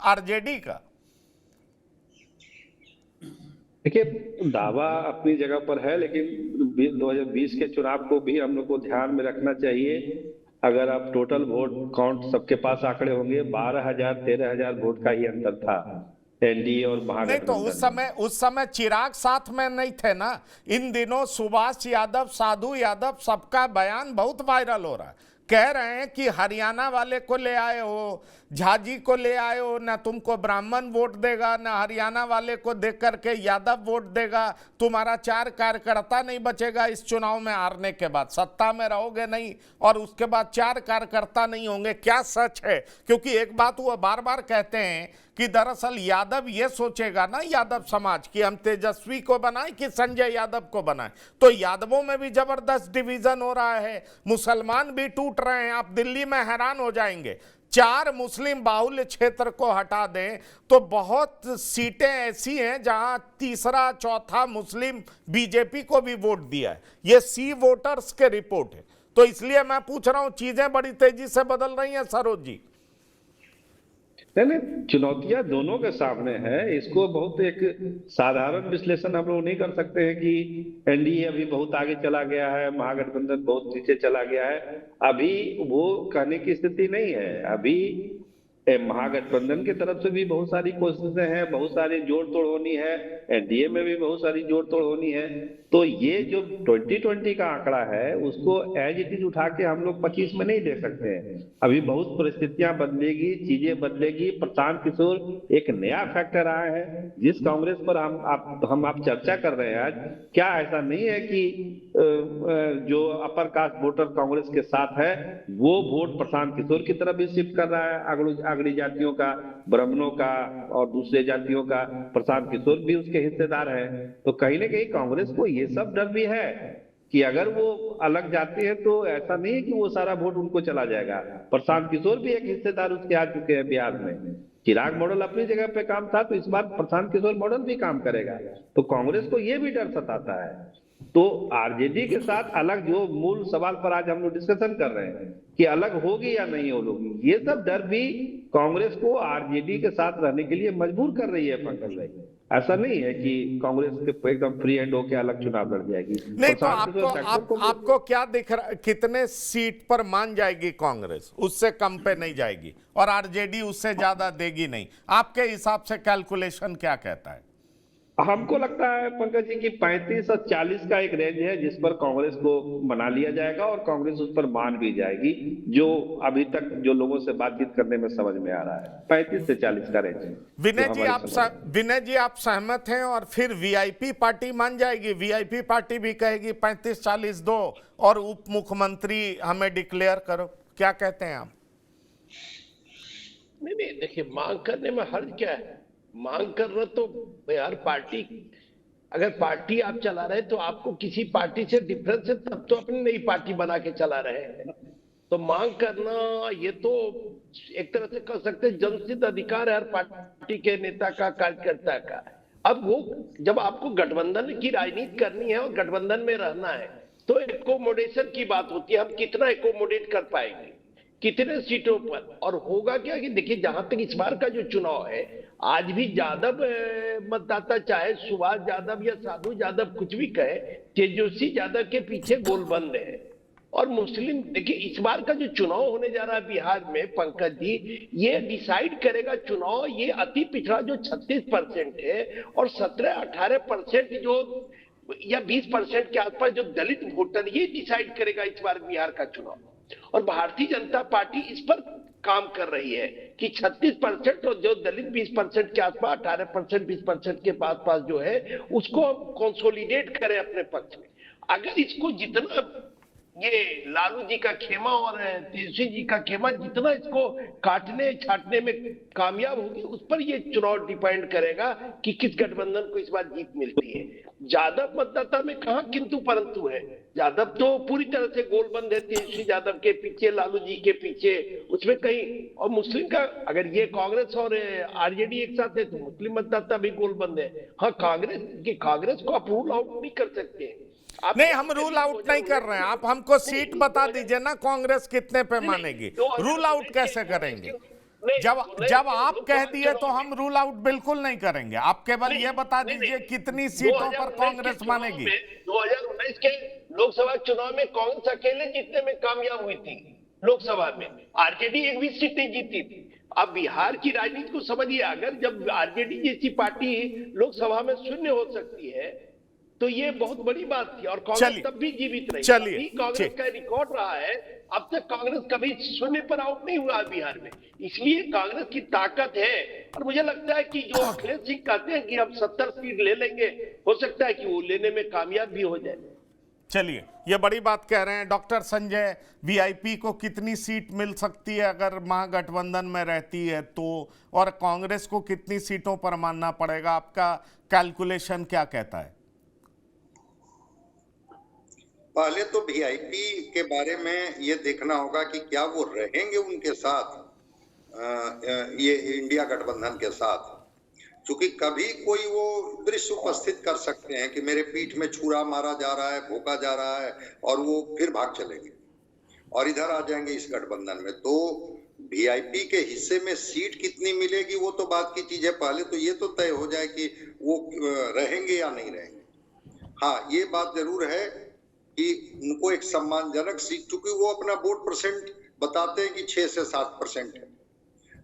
आरजेडी का? देखिए, दावा अपनी जगह पर है, लेकिन 2020 के चुनाव को भी हम लोग को ध्यान में रखना चाहिए। अगर आप टोटल वोट काउंट, सबके पास आंकड़े होंगे, 12,000-13,000 वोट का ही अंतर था एनडीए और महागठबंधन। नहीं तो उस समय चिराग साथ में नहीं थे ना। इन दिनों सुभाष यादव, साधु यादव, सबका बयान बहुत वायरल हो रहा है। कह रहे हैं कि हरियाणा वाले को ले आए हो, झाजी को ले आए हो, ना तुमको ब्राह्मण वोट देगा, ना हरियाणा वाले को देख करके यादव वोट देगा, तुम्हारा 4 कार्यकर्ता नहीं बचेगा इस चुनाव में हारने के बाद, सत्ता में रहोगे नहीं और उसके बाद 4 कार्यकर्ता नहीं होंगे। क्या सच है? क्योंकि एक बात वो बार बार कहते हैं कि दरअसल यादव ये सोचेगा ना, यादव समाज, कि हम तेजस्वी को बनाए कि संजय यादव को बनाए। तो यादवों में भी जबरदस्त डिवीजन हो रहा है, मुसलमान भी टूट रहे हैं। आप दिल्ली में हैरान हो जाएंगे, 4 मुस्लिम बाहुल्य क्षेत्र को हटा दें तो बहुत सीटें ऐसी हैं जहां तीसरा चौथा मुस्लिम बीजेपी को भी वोट दिया है। ये सी वोटर्स के रिपोर्ट है। तो इसलिए मैं पूछ रहा हूं, चीजें बड़ी तेजी से बदल रही हैं सरोज जी। नहीं, चुनौतियां दोनों के सामने है। इसको बहुत एक साधारण विश्लेषण हम लोग नहीं कर सकते हैं कि एनडीए अभी बहुत आगे चला गया है, महागठबंधन बहुत नीचे चला गया है। अभी वो कहने की स्थिति नहीं है। अभी महागठबंधन की तरफ से भी बहुत सारी कोशिशें हैं, बहुत सारी जोड़ तोड़ होनी है, एनडीए में भी बहुत सारी जोड़ तोड़ होनी है। तो ये जो 2020 का आंकड़ा है उसको एज इट इज उठा के हम लोग 25 में नहीं दे सकते हैं। अभी बहुत परिस्थितियां बदलेगी, चीजें बदलेगी। प्रशांत किशोर एक नया फैक्टर आया है जिस कांग्रेस पर हम आप चर्चा कर रहे हैं आज। क्या ऐसा नहीं है कि जो अपर कास्ट वोटर कांग्रेस के साथ है वो वोट प्रशांत किशोर की तरफ भी शिफ्ट कर रहा है? अगड़ी जातियों का, ब्राह्मणों का और दूसरे जातियों का प्रशांत किशोर भी उसके हिस्सेदार है। तो कहीं ना कहीं कांग्रेस को ये सब डर भी है कि अगर वो अलग जाते हैं तो ऐसा नहीं है कि वो सारा वोट उनको चला जाएगा। प्रशांत किशोर भी एक हिस्सेदार उसके आ चुके हैं बिहार में। चिराग मॉडल अपनी जगह पे काम था, तो इस बार प्रशांत किशोर मॉडल भी काम करेगा। तो कांग्रेस को ये भी डर सताता है। तो आरजेडी के साथ अलग, जो मूल सवाल पर आज हम लोग डिस्कशन कर रहे हैं कि अलग होगी या नहीं होगी, ये सब डर भी कांग्रेस को आरजेडी के साथ रहने के लिए मजबूर कर रही है पंकज भाई। ऐसा नहीं है कि कांग्रेस के एकदम फ्री हैंड होकर अलग चुनाव लड़ जाएगी। नहीं तो प्रशांत किशोर ठाकुर को आपको क्या दिख रहा, कितने सीट पर मान जाएगी कांग्रेस? उससे कम पे नहीं जाएगी और आरजेडी उससे ज्यादा देगी नहीं। आपके हिसाब से कैलकुलेशन क्या कहता है? हमको लगता है पंकज जी कि 35 और 40 का एक रेंज है जिस पर कांग्रेस को बना लिया जाएगा और कांग्रेस उस पर मान भी जाएगी, जो अभी तक जो लोगों से बातचीत करने में समझ में आ रहा है 35 से 40 का रेंज है। विनय जी आप सहमत हैं? और फिर वीआईपी पार्टी मान जाएगी? वीआईपी पार्टी भी कहेगी 35-40 दो और उप मुख्यमंत्री हमें डिक्लेयर करो, क्या कहते हैं आप? नहीं देखिए, मांग करने में हर्ज क्या है? मांग कर रहे तो यार पार्टी, अगर पार्टी आप चला रहे तो आपको किसी पार्टी से डिफरेंस है, तब तो अपनी नई पार्टी बना के चला रहे हैं। तो मांग करना ये तो एक तरह से कह सकते हैं जनसिद्ध अधिकार है हर पार्टी के नेता का, कार्यकर्ता का। अब वो जब आपको गठबंधन की राजनीति करनी है और गठबंधन में रहना है तो एकोमोडेशन की बात होती है। हम कितना एकोमोडेट कर पाएंगे, कितने सीटों पर, और होगा क्या कि देखिए जहां तक इस बार का जो चुनाव है, आज भी यादव मतदाता चाहे सुभाष यादव या साधु यादव कुछ भी कहे, तेजस्वी यादव के पीछे गोलबंद है। और मुस्लिम, देखिए इस बार का जो चुनाव होने जा रहा है बिहार में पंकज जी, ये डिसाइड करेगा चुनाव, ये अति पिछड़ा जो 36% है और 17-18% जो या 20% के आसपास जो दलित वोटर, ये डिसाइड करेगा इस बार बिहार का चुनाव। और भारतीय जनता पार्टी इस पर काम कर रही है कि 36% और जो दलित 20% के आसपास, 18% 20% के पास जो है उसको कंसोलिडेट करें अपने पक्ष में। अगर इसको जितना ये लालू जी का खेमा और तेजस्वी जी का खेमा जितना इसको काटने छाटने में कामयाब होगी, उस पर ये चुनाव डिपेंड करेगा कि किस गठबंधन को इस बार जीत मिलती है। यादव मतदाता में कहां किंतु परंतु है, यादव तो पूरी तरह से गोलबंद है तेजस्वी यादव के पीछे, लालू जी के पीछे, उसमें कहीं। और मुस्लिम का, अगर ये कांग्रेस और आरजेडी एक साथ है तो मुस्लिम मतदाता भी गोलबंद है। हाँ, कांग्रेस को आप रूल आउट नहीं कर सकते। नहीं, हम रूल आउट नहीं कर रहे हैं, आप हमको सीट बता दीजिए ना, कांग्रेस कितने पे मानेगी? रूल आउट कैसे करेंगे? जब आप कह दिए तो हम रूल आउट बिल्कुल नहीं करेंगे। आप केवल ये बता दीजिए कितनी सीटों पर कांग्रेस मानेगी। 2019 के लोकसभा चुनाव में कांग्रेस अकेले जीतने में कामयाब हुई थी लोकसभा में, आरजेडी एक भी सीट नहीं जीती थी। अब बिहार की राजनीति को समझिए, अगर जब आरजेडी जैसी पार्टी लोकसभा में शून्य हो सकती है तो ये बहुत बड़ी बात थी। और कांग्रेस तब भी जीवित रही। चलिए, कांग्रेस का रिकॉर्ड रहा है, अब तक कांग्रेस कभी शून्य पर आउट नहीं हुआ बिहार में, इसलिए कांग्रेस की ताकत है। और मुझे लगता है कि जो अखिलेश सिंह कहते हैं कि हम 70 सीट ले लेंगे, हो सकता है कि वो लेने में कामयाब भी हो जाए। चलिए, ये बड़ी बात कह रहे हैं डॉक्टर संजय। वीआईपी को कितनी सीट मिल सकती है अगर महागठबंधन में रहती है तो, और कांग्रेस को कितनी सीटों पर मानना पड़ेगा? आपका कैलकुलेशन क्या कहता है? पहले तो वीआईपी के बारे में ये देखना होगा कि क्या वो रहेंगे उनके साथ, ये इंडिया गठबंधन के साथ। क्योंकि कभी कोई वो दृश्य उपस्थित कर सकते हैं कि मेरे पीठ में छुरा मारा जा रहा है, भोंका जा रहा है, और वो फिर भाग चलेंगे और इधर आ जाएंगे इस गठबंधन में। तो वीआईपी के हिस्से में सीट कितनी मिलेगी वो तो बात की चीज है। पहले तो ये तो तय हो जाए कि वो रहेंगे या नहीं रहेंगे। हाँ, ये बात जरूर है कि उनको एक सम्मानजनक सीट, चूंकि वो अपना वोट परसेंट बताते हैं कि 6 से 7% है।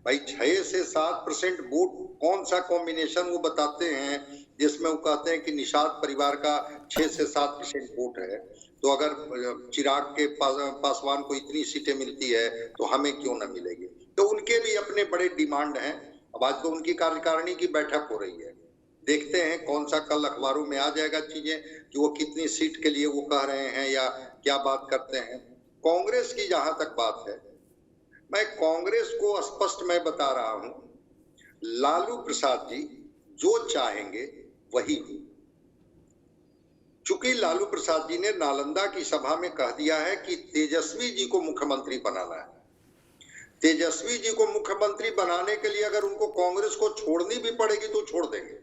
भाई 6 से 7% वोट कौन सा कॉम्बिनेशन वो बताते हैं जिसमें वो कहते हैं कि निषाद परिवार का 6 से 7% वोट है। तो अगर चिराग के पासवान को इतनी सीटें मिलती है तो हमें क्यों न मिलेगी? तो उनके भी अपने बड़े डिमांड हैं। अब आज तो उनकी कार्यकारिणी की बैठक हो रही है, देखते हैं कौन सा कल अखबारों में आ जाएगा चीजें कि वो कितनी सीट के लिए वो कह रहे हैं या क्या बात करते हैं। कांग्रेस की जहां तक बात है, मैं कांग्रेस को स्पष्ट मैं बता रहा हूं, लालू प्रसाद जी जो चाहेंगे वही। चूंकि लालू प्रसाद जी ने नालंदा की सभा में कह दिया है कि तेजस्वी जी को मुख्यमंत्री बनाना है। तेजस्वी जी को मुख्यमंत्री बनाने के लिए अगर उनको कांग्रेस को छोड़नी भी पड़ेगी तो छोड़ देंगे।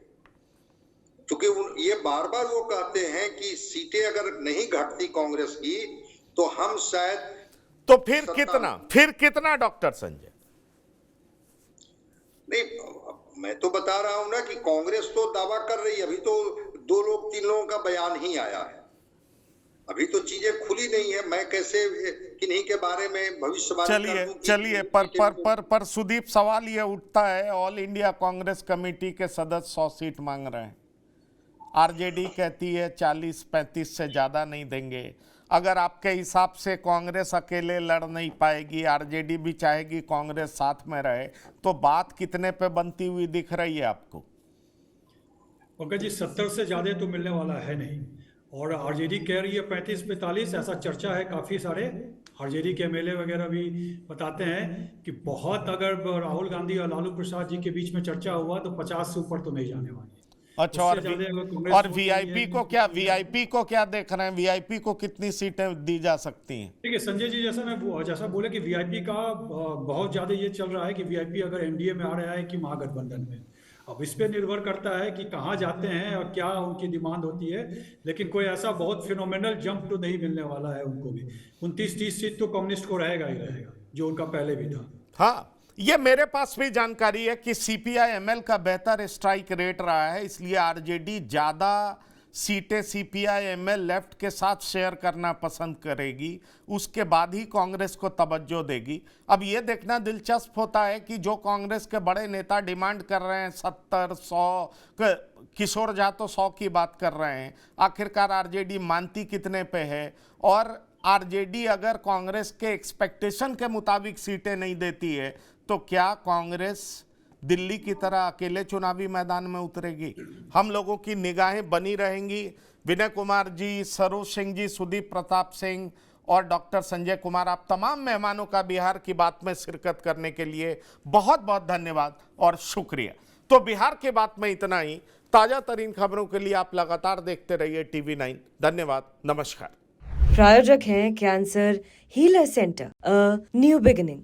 क्योंकि ये बार बार वो कहते हैं कि सीटें अगर नहीं घटती कांग्रेस की तो हम शायद, तो फिर कितना डॉक्टर संजय? नहीं, मैं तो बता रहा हूं ना कि कांग्रेस तो दावा कर रही है, अभी तो 2 लोग 3 लोगों का बयान ही आया है, अभी तो चीजें खुली नहीं है। मैं कैसे किन्हीं के बारे में भविष्यवाणी कर दूं कि- चलिए पर सुदीप, सवाल ये उठता है, ऑल इंडिया कांग्रेस कमेटी के सदस्य 100 सीट मांग रहे हैं, आरजेडी कहती है 40-35 से ज्यादा नहीं देंगे। अगर आपके हिसाब से कांग्रेस अकेले लड़ नहीं पाएगी, आरजेडी भी चाहेगी कांग्रेस साथ में रहे, तो बात कितने पे बनती हुई दिख रही है आपको? पंकज जी, 70 से ज्यादा तो मिलने वाला है नहीं, और आरजेडी कह रही है 35-45, ऐसा चर्चा है। काफी सारे आरजेडी के एमएलए वगैरह भी बताते हैं कि बहुत, अगर राहुल गांधी और लालू प्रसाद जी के बीच में चर्चा हुआ तो 50 से ऊपर तो नहीं जाने वाली। अच्छा, और वीआईपी को क्या देख रहे हैं? वीआईपी को कितनी सीटें दी जा सकती हैं? ठीक है संजय जी, जैसा बोले कि वीआईपी का बहुत ज्यादा ये चल रहा है कि वीआईपी अगर एनडीए में आ रहा है कि महागठबंधन में, अब इस पे निर्भर करता है कि कहाँ जाते हैं और क्या उनकी डिमांड होती है। लेकिन कोई ऐसा बहुत फिनोमिनल जंप तो नहीं मिलने वाला है उनको भी। 29-30 सीट तो कम्युनिस्ट को रहेगा ही रहेगा, जो उनका पहले भी था। हाँ, ये मेरे पास भी जानकारी है कि सीपीआई-एमएल का बेहतर स्ट्राइक रेट रहा है, इसलिए आरजेडी ज्यादा सीटें सीपीआई-एमएल लेफ्ट के साथ शेयर करना पसंद करेगी, उसके बाद ही कांग्रेस को तवज्जो देगी। अब ये देखना दिलचस्प होता है कि जो कांग्रेस के बड़े नेता डिमांड कर रहे हैं 70-100, किशोर झा तो 100 की बात कर रहे हैं, आखिरकार आरजेडी मानती कितने पे है? और आरजेडी अगर कांग्रेस के एक्सपेक्टेशन के मुताबिक सीटें नहीं देती है तो क्या कांग्रेस दिल्ली की तरह अकेले चुनावी मैदान में उतरेगी? हम लोगों की निगाहें बनी रहेंगी। विनय कुमार जी, सरोज सिंह जी, सुदीप प्रताप सिंह और डॉक्टर संजय कुमार, आप तमाम मेहमानों का बिहार की बात में शिरकत करने के लिए बहुत बहुत धन्यवाद और शुक्रिया। तो बिहार के बात में इतना ही। ताजा तरीन खबरों के लिए आप लगातार देखते रहिए TV9। धन्यवाद, नमस्कार। प्रायोजक हैं cancer healer centre, a new beginning.